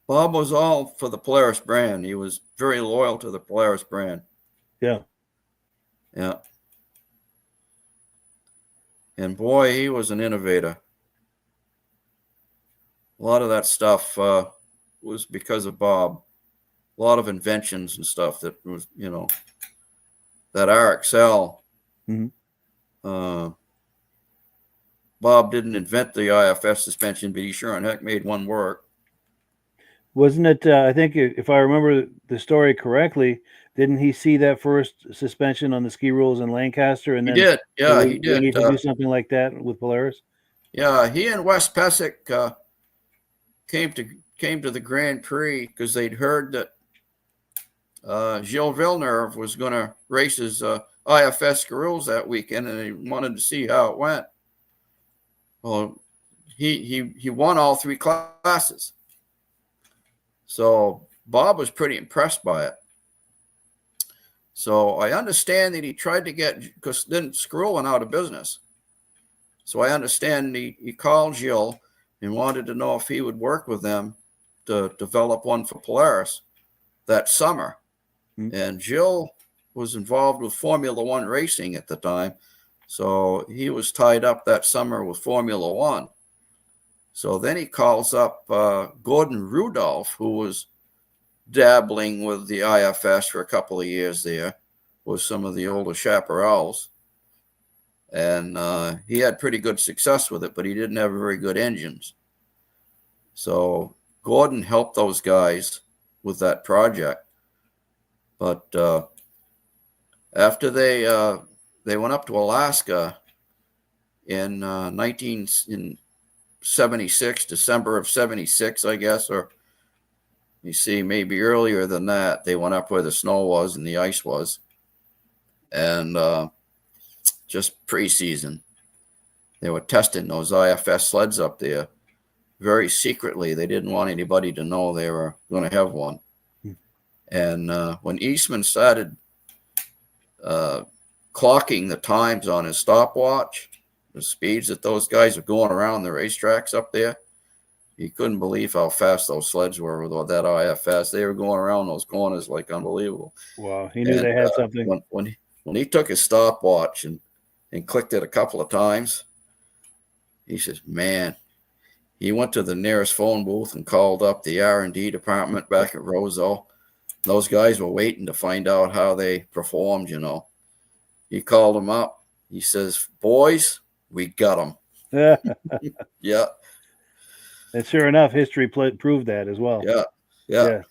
Bob was all for the Polaris brand. He was very loyal to the Polaris brand. Yeah. And boy, he was an innovator. A lot of that stuff was because of Bob. A lot of inventions and stuff that was, that RXL. Bob didn't invent the IFS suspension, but he sure in heck made one work. Wasn't it? I think if I remember the story correctly, didn't he see that first suspension on the ski rules in Lancaster, and He then did, yeah, he we did. need to do something like that with Polaris? Yeah, he and Wes Pesic came to the Grand Prix because they'd heard that Gilles Villeneuve was going to race his IFS rules that weekend, and they wanted to see how it went. Well, he won all three classes. So Bob was pretty impressed by it. So I understand that he tried to get, because then Skrull went out of business. So I understand he called Gilles and wanted to know if he would work with them to develop one for Polaris that summer. And Gilles was involved with Formula One racing at the time. So he was tied up that summer with Formula One. So then he calls up Gordon Rudolph, who was dabbling with the IFS for a couple of years there with some of the older chaparrals. And he had pretty good success with it, but he didn't have very good engines. So Gordon helped those guys with that project. But after they went up to Alaska in 1976, December of 76, I guess, or you see, maybe earlier than that, they went up where the snow was and the ice was. And just preseason, they were testing those IFS sleds up there very secretly. They didn't want anybody to know they were going to have one. And when Eastman started clocking the times on his stopwatch, the speeds that those guys were going around the racetracks up there, he couldn't believe how fast those sleds were with all that IFS. They were going around those corners like unbelievable. Wow, he knew they had something. When he took his stopwatch and clicked it a couple of times, he says, man, he went to the nearest phone booth and called up the R&D department back at Roseau. Those guys were waiting to find out how they performed, He called them up. He says, boys, we got them. Yeah. And sure enough, history proved that as well. Yeah.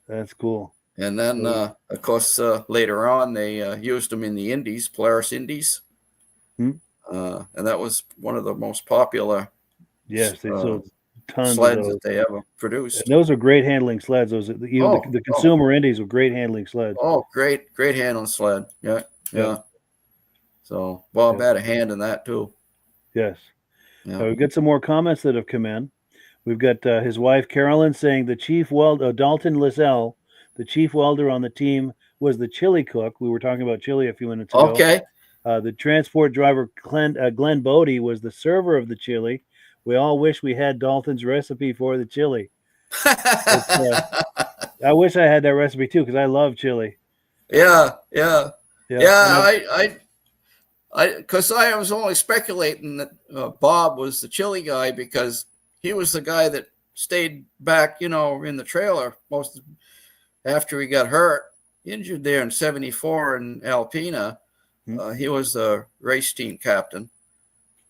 That's cool. And then, of course, later on, they used them in the Indies, Polaris Indies. And that was one of the most popular they sold tons sleds of those that they ever produced. And those are great handling sleds. Those the consumer Indies were great handling sleds. Oh, great handling sled. Yeah. So Bob had a hand in that too. Yes. We've got some more comments that have come in. We've got his wife Carolyn saying the chief welder, Dalton Lizelle, the chief welder on the team, was the chili cook. We were talking about chili a few minutes ago. Okay. The transport driver Glenn Bodie was the server of the chili. We all wish we had Dalton's recipe for the chili. I wish I had that recipe too, because I love chili. Yeah. Because I was only speculating that Bob was the chili guy because he was the guy that stayed back, in the trailer after he got hurt, injured there in '74 in Alpena. He was the race team captain.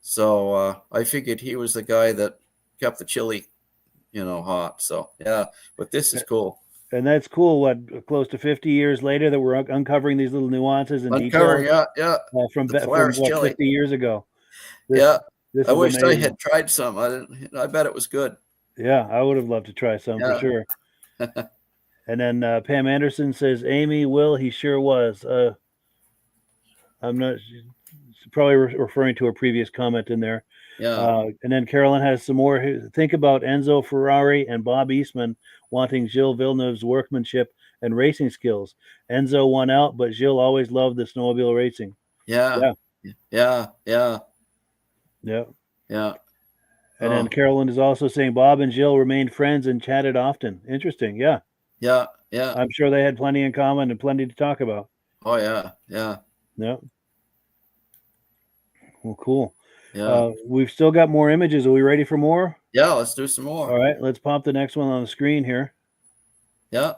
So I figured he was the guy that kept the chili, hot. So, yeah, but this is cool. And that's cool. What, close to 50 years later that we're uncovering these little nuances and Uncovering, details the from Polaris what, chili. 50 years ago. This Yeah, this I is wish I amazing. had tried some. I bet it was good. Yeah, I would have loved to try some for sure. And then Pam Anderson says, Amy, Will, he sure was. I'm not probably referring to a previous comment in there. Yeah. And then Carolyn has some more. Think about Enzo Ferrari and Bob Eastman wanting Gilles Villeneuve's workmanship and racing skills. Enzo won out, but Gilles always loved the snowmobile racing. Yeah. Yeah. And then Carolyn is also saying Bob and Gilles remained friends and chatted often. Interesting. Yeah. I'm sure they had plenty in common and plenty to talk about. Oh, yeah. Yeah. Well, cool. We've still got more images. Are we ready for more? Yeah, let's do some more. All right, let's pop the next one on the screen here. Yeah.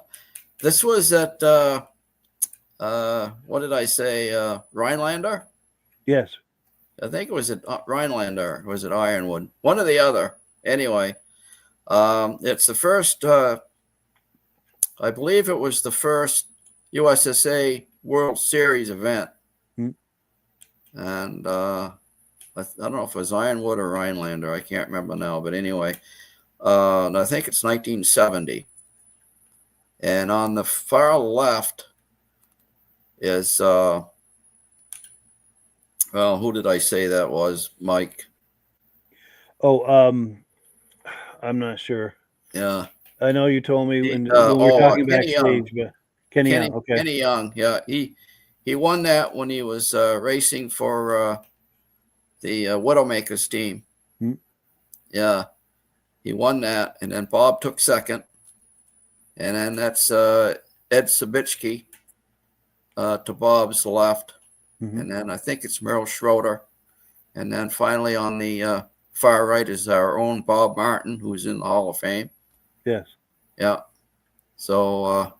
This was at, what did I say, Rhinelander? Yes. I think it was at Rhinelander. Was it Ironwood? One or the other. Anyway, it's the first, I believe it was the first USSA World Series event. And I don't know if it was Ironwood or Rhinelander. I can't remember now. But anyway, I think it's 1970. And on the far left is, well, who did I say that was? Mike. Oh, I'm not sure. Yeah. I know you told me when we were talking backstage, but Kenny Young. Okay. Kenny Young. Yeah. He won that when he was racing for the Widowmakers team. Yeah. He won that. And then Bob took second. And then that's Ed Sabitsky to Bob's left. And then I think it's Merrill Schroeder. And then finally on the far right is our own Bob Martin, who's in the Hall of Fame. Yes. Yeah. So,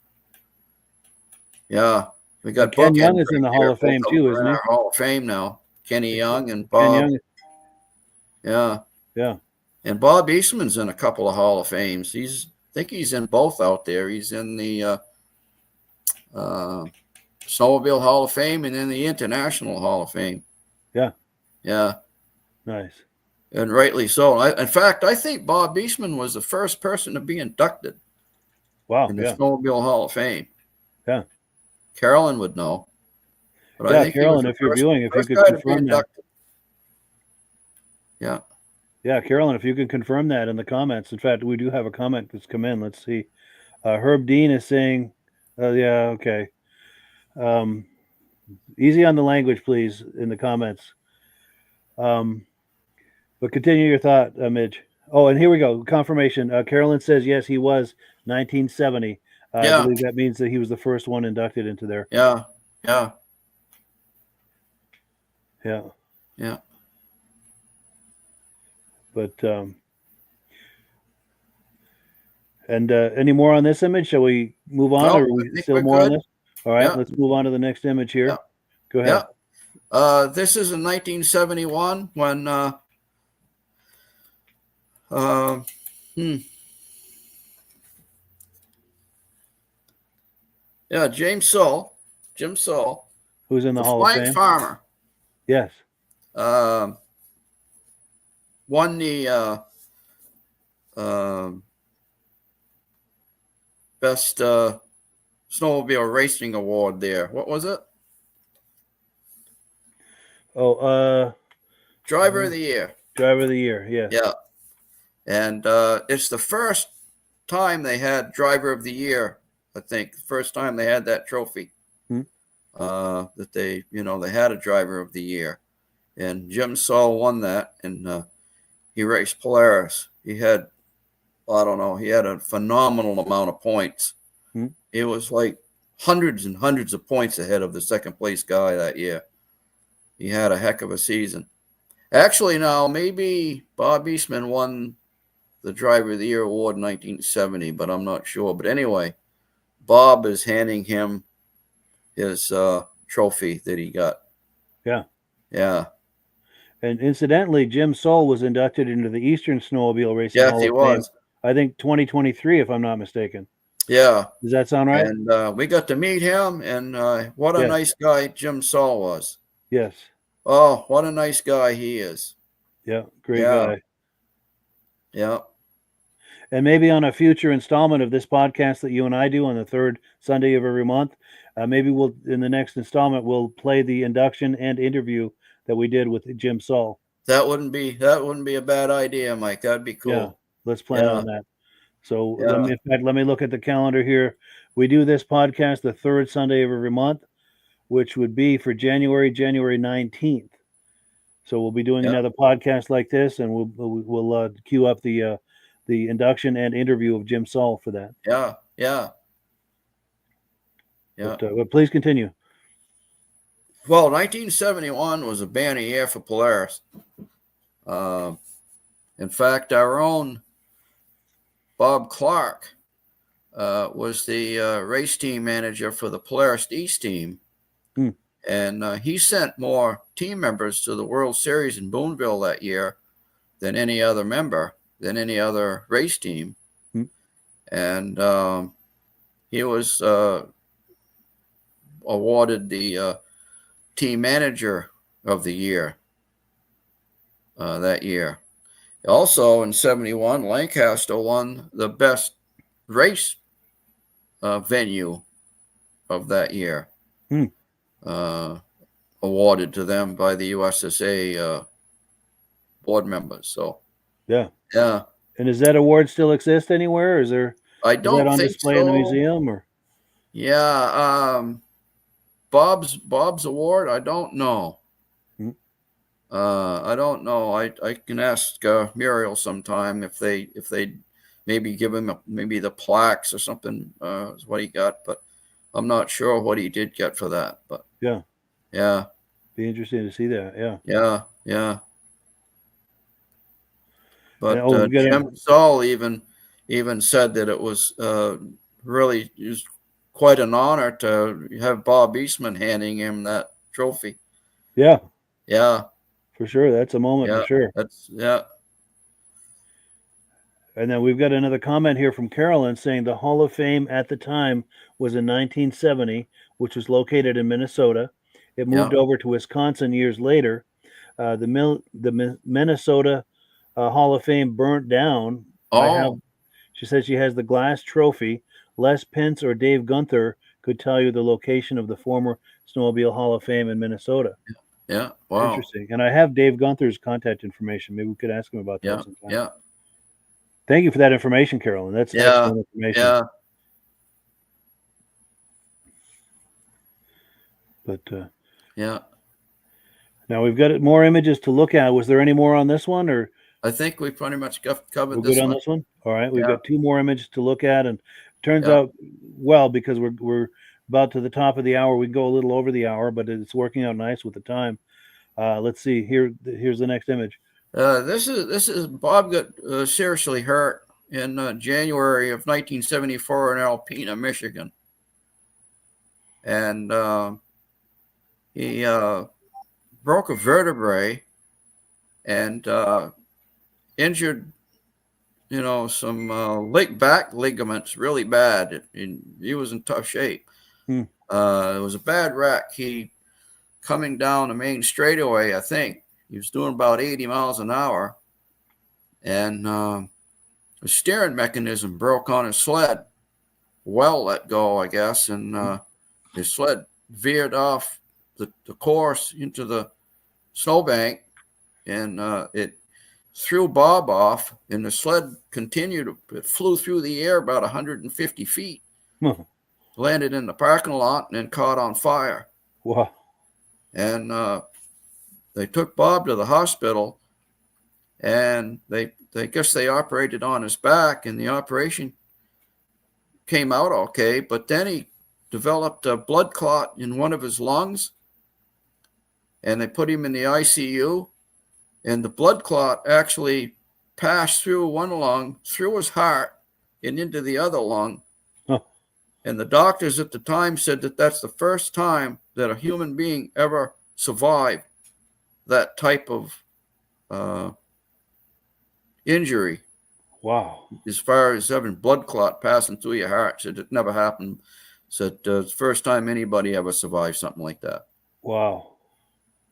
yeah. We got Ken Young is in the Hall of Fame too, isn't he? Hall of Fame now. Kenny Young and Bob. Ken Young. Yeah. And Bob Eastman's in a couple of Hall of Fames. I think he's in both out there. He's in the Snowmobile Hall of Fame and in the International Hall of Fame. Yeah. Nice. And rightly so. In fact, I think Bob Eastman was the first person to be inducted. Wow. In the Snowmobile Hall of Fame. Yeah. Carolyn would know. But I think Carolyn, if you're viewing, if you could confirm that. Yeah, Carolyn, if you can confirm that in the comments. In fact, we do have a comment that's come in. Let's see. Herb Dean is saying, yeah, okay. Easy on the language, please, in the comments. But continue your thought, Midge. Oh, and here we go. Confirmation. Carolyn says, yes, he was 1970. I believe that means that he was the first one inducted into there. Yeah. But and any more on this image? Shall we move on, or are we still more on this? All right, let's move on to the next image here. Go ahead. This is in 1971 when Jim Soule, who's in the Hall of Fame, farmer. Yes. Won the best snowmobile racing award there. What was it? Oh, Driver of the Year. Driver of the Year, yes. Yeah. And it's the first time they had Driver of the Year, I think. The first time they had that trophy. That they had a Driver of the Year. And Jim Soule won that, and he raced Polaris. He had, he had a phenomenal amount of points. It was like hundreds and hundreds of points ahead of the second place guy that year. He had a heck of a season. Actually, now, maybe Bob Eastman won the Driver of the Year award in 1970, but I'm not sure. But anyway, Bob is handing him his trophy that he got Yeah. Yeah. And incidentally, Jim Soul was inducted into the Eastern Snowmobile Racing Yes, Hall he of Fame, was. I think 2023, if I'm not mistaken. Yeah. Does that sound right? And we got to meet him, and what a Yes. nice guy Jim Saul was. Yes. Oh, what a nice guy he is. Yeah. Great Yeah. guy. Yeah. And maybe on a future installment of this podcast that you and I do on the third Sunday of every month, maybe we'll, in the next installment, we'll play the induction and interview that we did with Jim Saul. That wouldn't be a bad idea, Mike. That'd be cool. Yeah. Let's plan Yeah. on that. So Yeah. let me look at the calendar here. We do this podcast the third Sunday of every month, which would be for January 19th. So we'll be doing Yeah. another podcast like this, and we'll queue up the induction and interview of Jim Saul for that. Yeah. Yeah. Yeah. But please continue. Well, 1971 was a banner year for Polaris. In fact, our own Bob Clark was the race team manager for the Polaris East team. And he sent more team members to the World Series in Boonville that year than any other race team. And he was awarded the team manager of the year that year. Also in 71, Lancaster won the best race venue of that year, awarded to them by the USSA board members. So yeah. Yeah. And does that award still exist anywhere? Is there? I Is that don't on think display in the so. museum or? Yeah. Bob's award, I don't know. I don't know. I can ask Muriel sometime if they maybe give him maybe the plaques or something is what he got, but I'm not sure what he did get for that. But yeah, be interesting to see that. Yeah. But Jim Saul even said that it was really quite an honor to have Bob Eastman handing him that trophy. Yeah. Yeah. For sure. That's a moment for sure. Yeah. And then we've got another comment here from Carolyn saying the Hall of Fame at the time was in 1970, which was located in Minnesota. It moved over to Wisconsin years later. The Minnesota Hall of Fame burnt down. She says she has the glass trophy. Les Pence or Dave Gunther could tell you the location of the former Snowmobile Hall of Fame in Minnesota. Yeah. Wow. Interesting. And I have Dave Gunther's contact information. Maybe we could ask him about that sometime. Yeah. Thank you for that information, Carolyn. That's excellent information. Yeah. But yeah. Now we've got more images to look at. Was there any more on this one, or? I think we pretty much covered We're this good on one. this one. All right, we've got two more images to look at, and turns out well because we're about to the top of the hour. We go a little over the hour, but it's working out nice with the time. Let's see here. Here's the next image. This is Bob got seriously hurt in January of 1974 in Alpena, Michigan, and he broke a vertebrae and injured, some back ligaments really bad. He was in tough shape. It was a bad wreck. He coming down the main straightaway, I think. He was doing about 80 miles an hour, and the steering mechanism broke on his sled. Well let go, I guess, and his sled veered off the course into the snowbank, and it threw Bob off, and the sled continued. It flew through the air about 150 feet, landed in the parking lot, and then caught on fire. Wow. And they took Bob to the hospital, and they guess they operated on his back, and the operation came out okay, but then he developed a blood clot in one of his lungs, and they put him in the ICU, and the blood clot actually passed through one lung, through his heart, and into the other lung. And the doctors at the time said that that's the first time that a human being ever survive that type of injury. Wow. As far as having blood clot passing through your heart, said it never happened. Said it's the first time anybody ever survived something like that. Wow.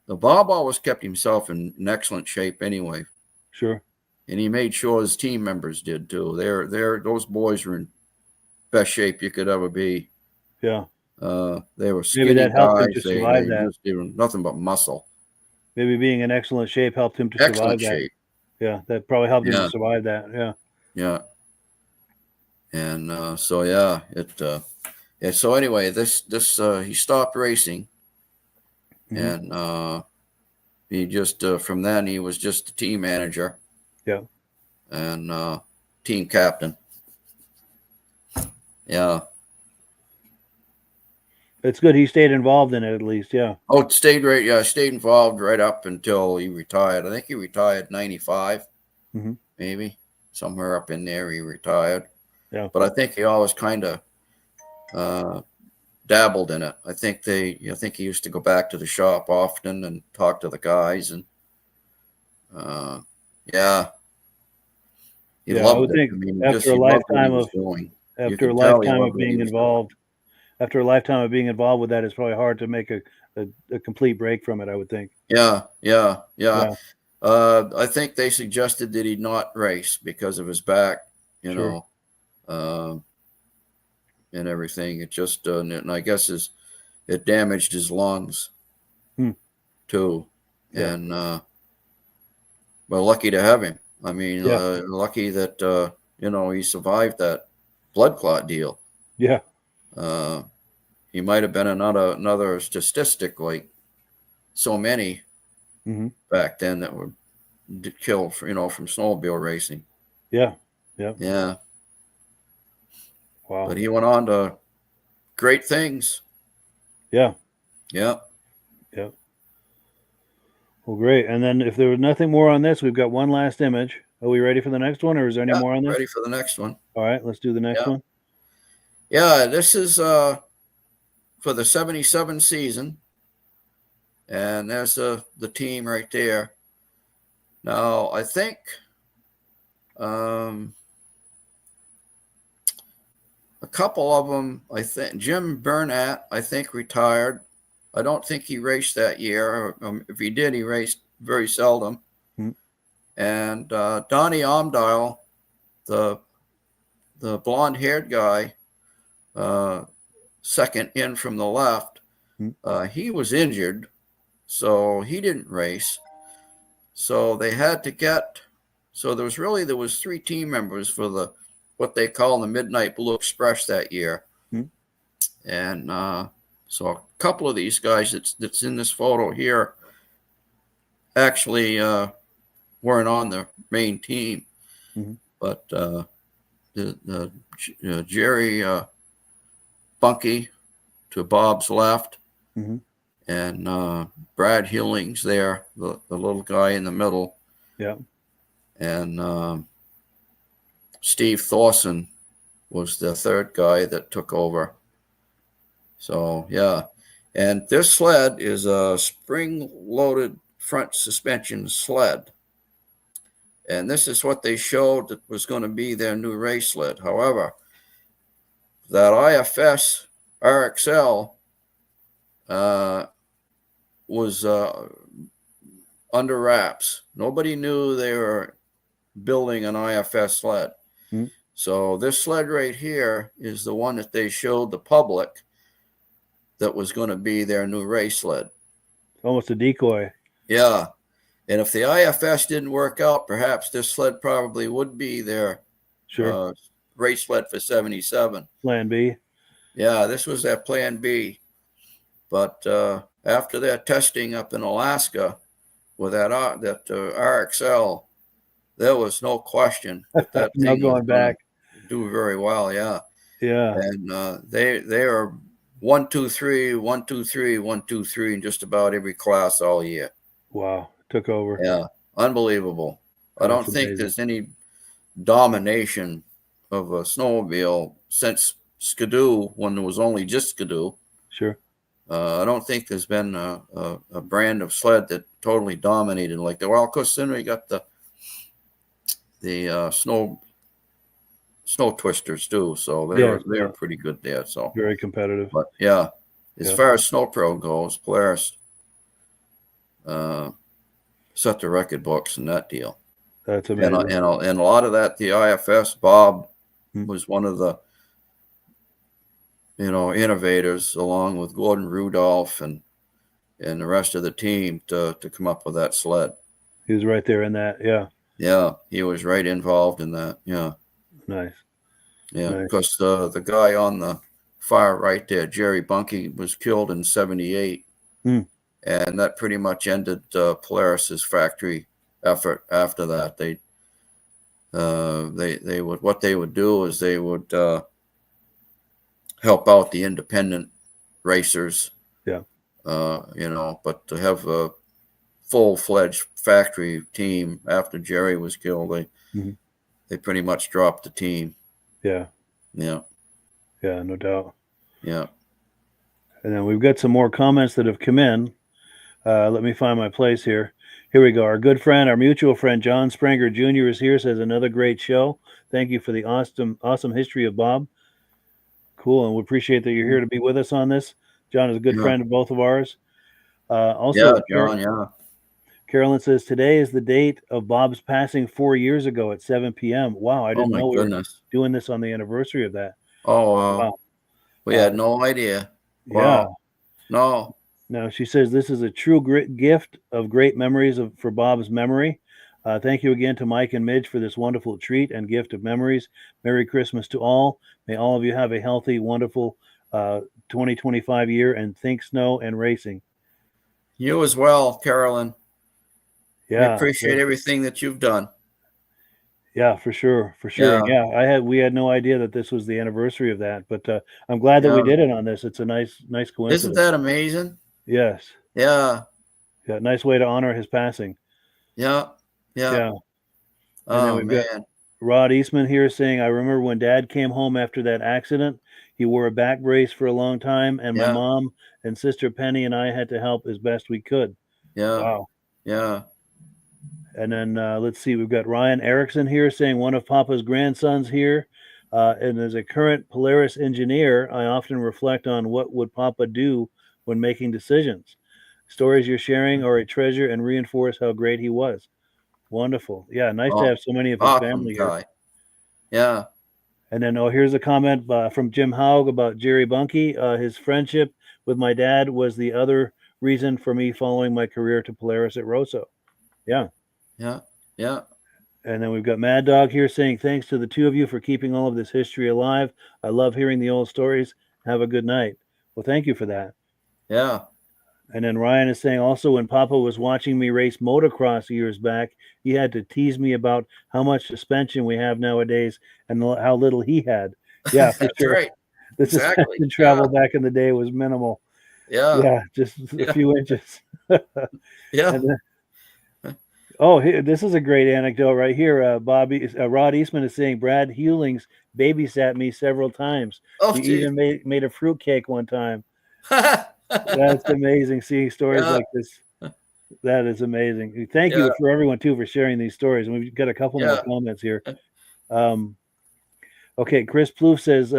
The Bob always kept himself in excellent shape anyway. Sure. And he made sure his team members did too. Those boys were in best shape you could ever be. Yeah. They were Maybe skinny that helped him guys. to survive that. They were nothing but muscle. Maybe being in excellent shape helped him to Excellent survive that. shape. Yeah, that probably helped him Yeah. to survive that. Yeah. Yeah. And so yeah, yeah. So anyway, this he stopped racing, and he just from then he was just a team manager. Yeah. And team captain. Yeah. It's good he stayed involved in it at least. Yeah. Oh, stayed involved right up until he retired. I think he retired 95, maybe somewhere up in there he retired. Yeah. But I think he always kind of dabbled in it. I think he used to go back to the shop often and talk to the guys, and yeah, he Yeah, loved I would it. think I mean, after a he loved what he lifetime was of doing. You after a could tell he lifetime loved of what he being was doing. involved, after a lifetime of being involved with that, it's probably hard to make a complete break from it, I would think. Yeah. Yeah. I think they suggested that he not race because of his back, Sure. And everything. It just, and I guess it damaged his lungs too. Yeah. And, well, lucky to have him. I mean, Yeah. lucky that, he survived that blood clot deal. Yeah. He might have been another statistic like so many back then that were killed, from snowmobile racing. Yeah. Yeah. Yeah. Wow. But he went on to great things. Yeah. Yeah. Yeah. Well, great. And then if there was nothing more on this, we've got one last image. Are we ready for the next one, or is there any more on this? Ready for the next one. All right, let's do the next one. Yeah, this is for the 77 season. And there's the team right there. Now, I think a couple of them, Jim Burnett, I think, retired. I don't think he raced that year. If he did, he raced very seldom. And Donnie Omdial, the blonde-haired guy, second in from the left, he was injured, so he didn't race. So they had to get. So there was 3 team members for what they call the Midnight Blue Express that year, and so a couple of these guys that's in this photo here actually weren't on the main team, but Jerry Bunky to Bob's left, and Brad Hillings there, the little guy in the middle, and Steve Thorson was the third guy that took over. So yeah, and this sled is a spring-loaded front suspension sled. And this is what they showed that was going to be their new race sled. However, that IFS RXL was under wraps. Nobody knew they were building an IFS sled. So this sled right here is the one that they showed the public that was going to be their new race sled. Almost a decoy. Yeah. And if the IFS didn't work out, perhaps this sled probably would be their race sled for 77. Plan B. Yeah, this was their plan B. But after their testing up in Alaska with that RXL, there was no question that No thing going back. Do very well. Yeah. Yeah. And they are 1, 2, 3, 1, 2, 3, 1, 2, 3 in just about every class all year. Wow. Took over. Yeah. Unbelievable. I don't think there's any domination of a snowmobile since Skidoo, when there was only just Skidoo. Sure. I don't think there's been a brand of sled that totally dominated like that. Well, of course, then we got the snow twisters too, so they were pretty good there. So very competitive. but yeah, as far as Snow Pro goes, Polaris set the record books in that deal. That's amazing. And a lot of that, the IFS, Bob was one of the innovators, along with Gordon Rudolph and the rest of the team to come up with that sled. He was right there in that. Yeah. Yeah, he was right involved in that. Yeah. Nice. Yeah, because the guy on the far right there, Jerry Bunkie, was killed in '78, and that pretty much ended Polaris's factory effort. After that, they would do is they would help out the independent racers. Yeah. But to have a full-fledged factory team after Jerry was killed, they pretty much dropped the team. Yeah. Yeah. Yeah, no doubt. Yeah. And then we've got some more comments that have come in. Let me find my place here. Here we go. Our good friend, our mutual friend, John Springer Jr. is here, says another great show. Thank you for the awesome history of Bob. Cool. And we appreciate that you're here to be with us on this. John is a good friend of both of ours. Also, John, Carolyn says, today is the date of Bob's passing 4 years ago at 7 p.m. Wow, I didn't know we were doing this on the anniversary of that. Oh, wow. We had no idea. Wow. Yeah. No, she says, this is a true gift of great memories for Bob's memory. Thank you again to Mike and Midge for this wonderful treat and gift of memories. Merry Christmas to all. May all of you have a healthy, wonderful 2025 year, and think snow and racing. You as well, Carolyn. Yeah, we appreciate everything that you've done. Yeah, for sure. Yeah, we had no idea that this was the anniversary of that, but I'm glad that we did it on this. It's a nice coincidence. Isn't that amazing? Yes. Yeah. Yeah, nice way to honor his passing. Yeah. And then we've got Rod Eastman here saying, I remember when Dad came home after that accident, he wore a back brace for a long time, and my mom and sister Penny and I had to help as best we could. Yeah. Wow. Yeah. And then let's see, we've got Ryan Erickson here saying, one of Papa's grandsons here. And as a current Polaris engineer, I often reflect on what would Papa do when making decisions. Stories you're sharing are a treasure and reinforce how great he was. Wonderful. Yeah, nice to have so many of his family here. Yeah. And then, here's a comment from Jim Haug about Jerry Bunkie. His friendship with my dad was the other reason for me following my career to Polaris at Rosso. Yeah. Yeah. And then we've got Mad Dog here saying, thanks to the two of you for keeping all of this history alive. I love hearing the old stories. Have a good night. Well, thank you for that. Yeah. And then Ryan is saying, also, when Papa was watching me race motocross years back, he had to tease me about how much suspension we have nowadays and how little he had. Yeah, for That's right. The suspension travel back in the day was minimal. Yeah. Just a few inches. Yeah. This is a great anecdote right here. Rod Eastman is saying Brad Hewlings babysat me several times. He even made a fruitcake one time. That's amazing, seeing stories like this. That is amazing. Thank you for everyone too for sharing these stories. And we've got a couple more comments here. Okay, Chris Plouffe says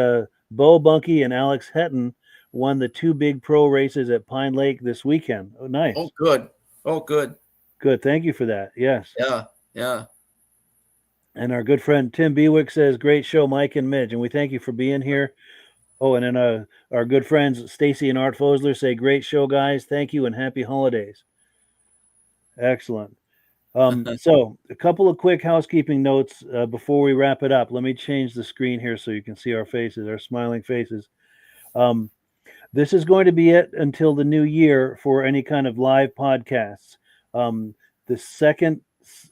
Bo Bunkie and Alex Hetton won the 2 big pro races at Pine Lake this weekend. Oh, nice. Oh, good. Good. Thank you for that. Yes. Yeah. And our good friend Tim Bewick says, great show, Mike and Midge. And we thank you for being here. Oh, and then our good friends Stacy and Art Fosler say, great show, guys. Thank you and happy holidays. Excellent. So a couple of quick housekeeping notes before we wrap it up. Let me change the screen here so you can see our faces, our smiling faces. This is going to be it until the new year for any kind of live podcasts. The second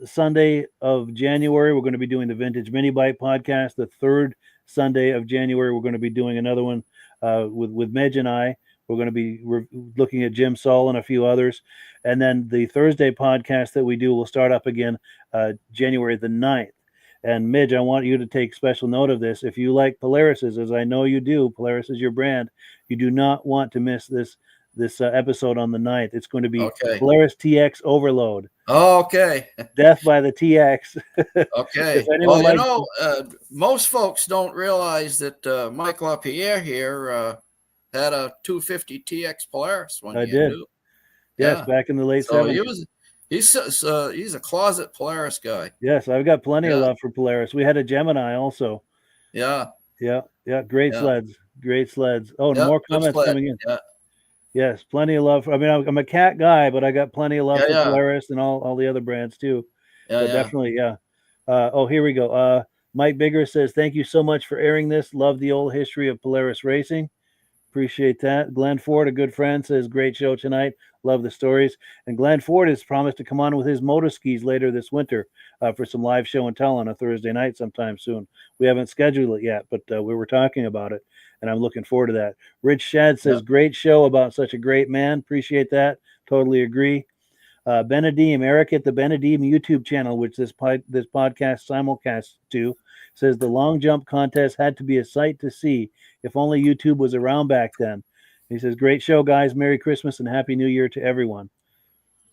Sunday of January, we're going to be doing the Vintage Mini Bike podcast. The third Sunday of January, we're going to be doing another one with Midge and I. We're going to be looking at Jim Saul and a few others. And then the Thursday podcast that we do will start up again January the 9th. And Midge, I want you to take special note of this. If you like Polarises, as I know you do, Polaris is your brand, you do not want to miss this episode on the 9th. It's going to be Okay. Polaris TX Overload. Oh, okay. Death by the TX. Okay. If anyone likes, most folks don't realize that Mike LaPierre here had a 250 TX Polaris one I year did. too. Yes, Yeah. back in the late So 70s. he's a closet Polaris guy. Yes, I've got plenty of Yeah. love for Polaris. We had a Gemini also. Yeah. Yeah, great Yeah. sleds. Great sleds. Oh, and Yeah. more Good comments sled. coming in. Yeah. Yes, plenty of love. I mean, I'm a cat guy, but I got plenty of love Yeah. for Yeah. Polaris and all the other brands too. Yeah. But Yeah. definitely, yeah. Oh, here we go. Mike Bigger says, "Thank you so much for airing this. Love the old history of Polaris racing. Appreciate that." Glenn Ford, a good friend, says, "Great show tonight. Love the stories." And Glenn Ford has promised to come on with his motor skis later this winter for some live show and tell on a Thursday night sometime soon. We haven't scheduled it yet, but we were talking about it, and I'm looking forward to that. Rich Shad says, "Great show about such a great man." Appreciate that. Totally agree. Benedim, Eric at the Benedim YouTube channel, which this podcast simulcasts to, says the long jump contest had to be a sight to see. If only YouTube was around back then. He says, "Great show, guys. Merry Christmas and Happy New Year to everyone."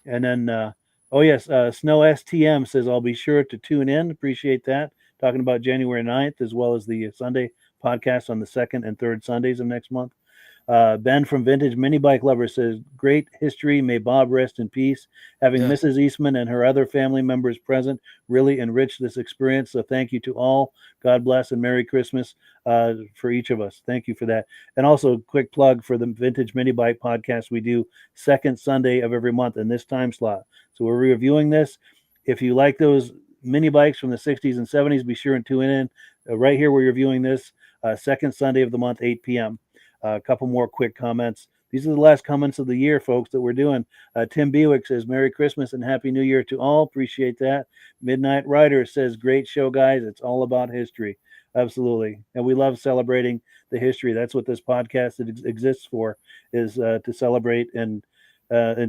And then, Snow STM says, "I'll be sure to tune in." Appreciate that. Talking about January 9th, as well as the Sunday podcast on the 2nd and 3rd Sundays of next month. Ben from Vintage Mini Bike Lovers says, "Great history. May Bob rest in peace. Having Mrs. Eastman and her other family members present really enriched this experience. So thank you to all. God bless and Merry Christmas for each of us." Thank you for that. And also, quick plug for the Vintage Mini Bike podcast. We do 2nd Sunday of every month in this time slot. So we're reviewing this. If you like those mini bikes from the 60s and 70s, be sure and tune in. Right here, we're reviewing this 2nd Sunday of the month, 8 p.m. A couple more quick comments. These are the last comments of the year, folks, that we're doing. Tim Bewick says, "Merry Christmas and Happy New Year to all." Appreciate that. Midnight Rider says, "Great show, guys. It's all about history." Absolutely. And we love celebrating the history. That's what this podcast exists for, is to celebrate and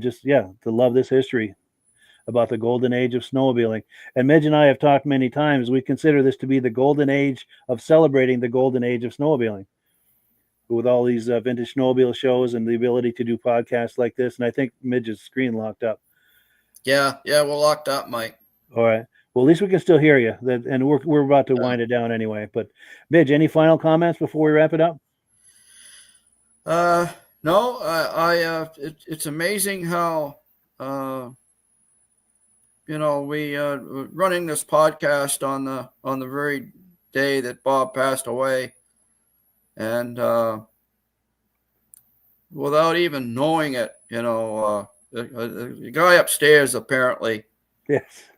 just, to love this history about the golden age of snowmobiling. And Midge and I have talked many times. We consider this to be the golden age of celebrating the golden age of snowmobiling, with all these vintage snowmobile shows and the ability to do podcasts like this. And I think Midge's screen locked up. Yeah, we're locked up, Mike. All right. Well, at least we can still hear you. And we're about to wind it down anyway. But Midge, any final comments before we wrap it up? No. It's amazing how we running this podcast on the very day that Bob passed away. And without even knowing it, the guy upstairs apparently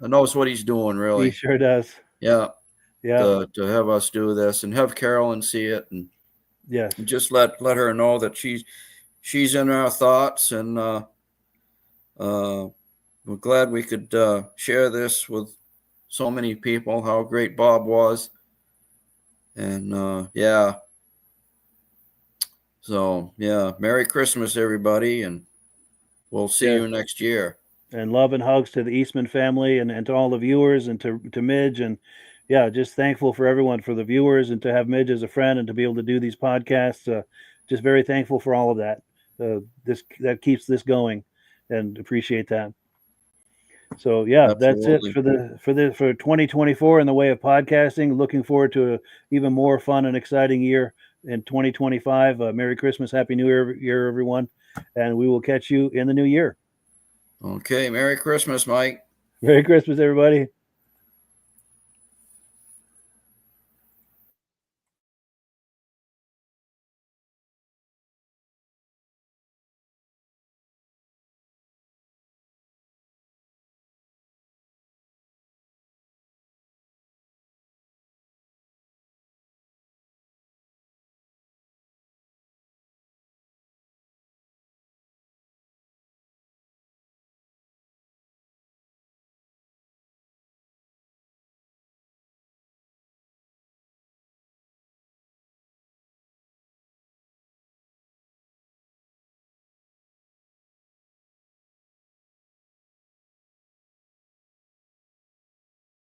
knows what he's doing, really. He sure does. Yeah. Yeah. To have us do this and have Carolyn see it and just let her know that she's in our thoughts, and we're glad we could share this with so many people, how great Bob was. And So, Merry Christmas, everybody, and we'll see you next year. And love and hugs to the Eastman family and to all the viewers, and to Midge. And just thankful for everyone, for the viewers, and to have Midge as a friend and to be able to do these podcasts. Just very thankful for all of that. That keeps this going, and appreciate that. So that's it for 2024 in the way of podcasting. Looking forward to an even more fun and exciting year in 2025. Merry Christmas, Happy New Year, everyone, and we will catch you in the new year. Okay, Merry Christmas, Mike. Merry Christmas, everybody.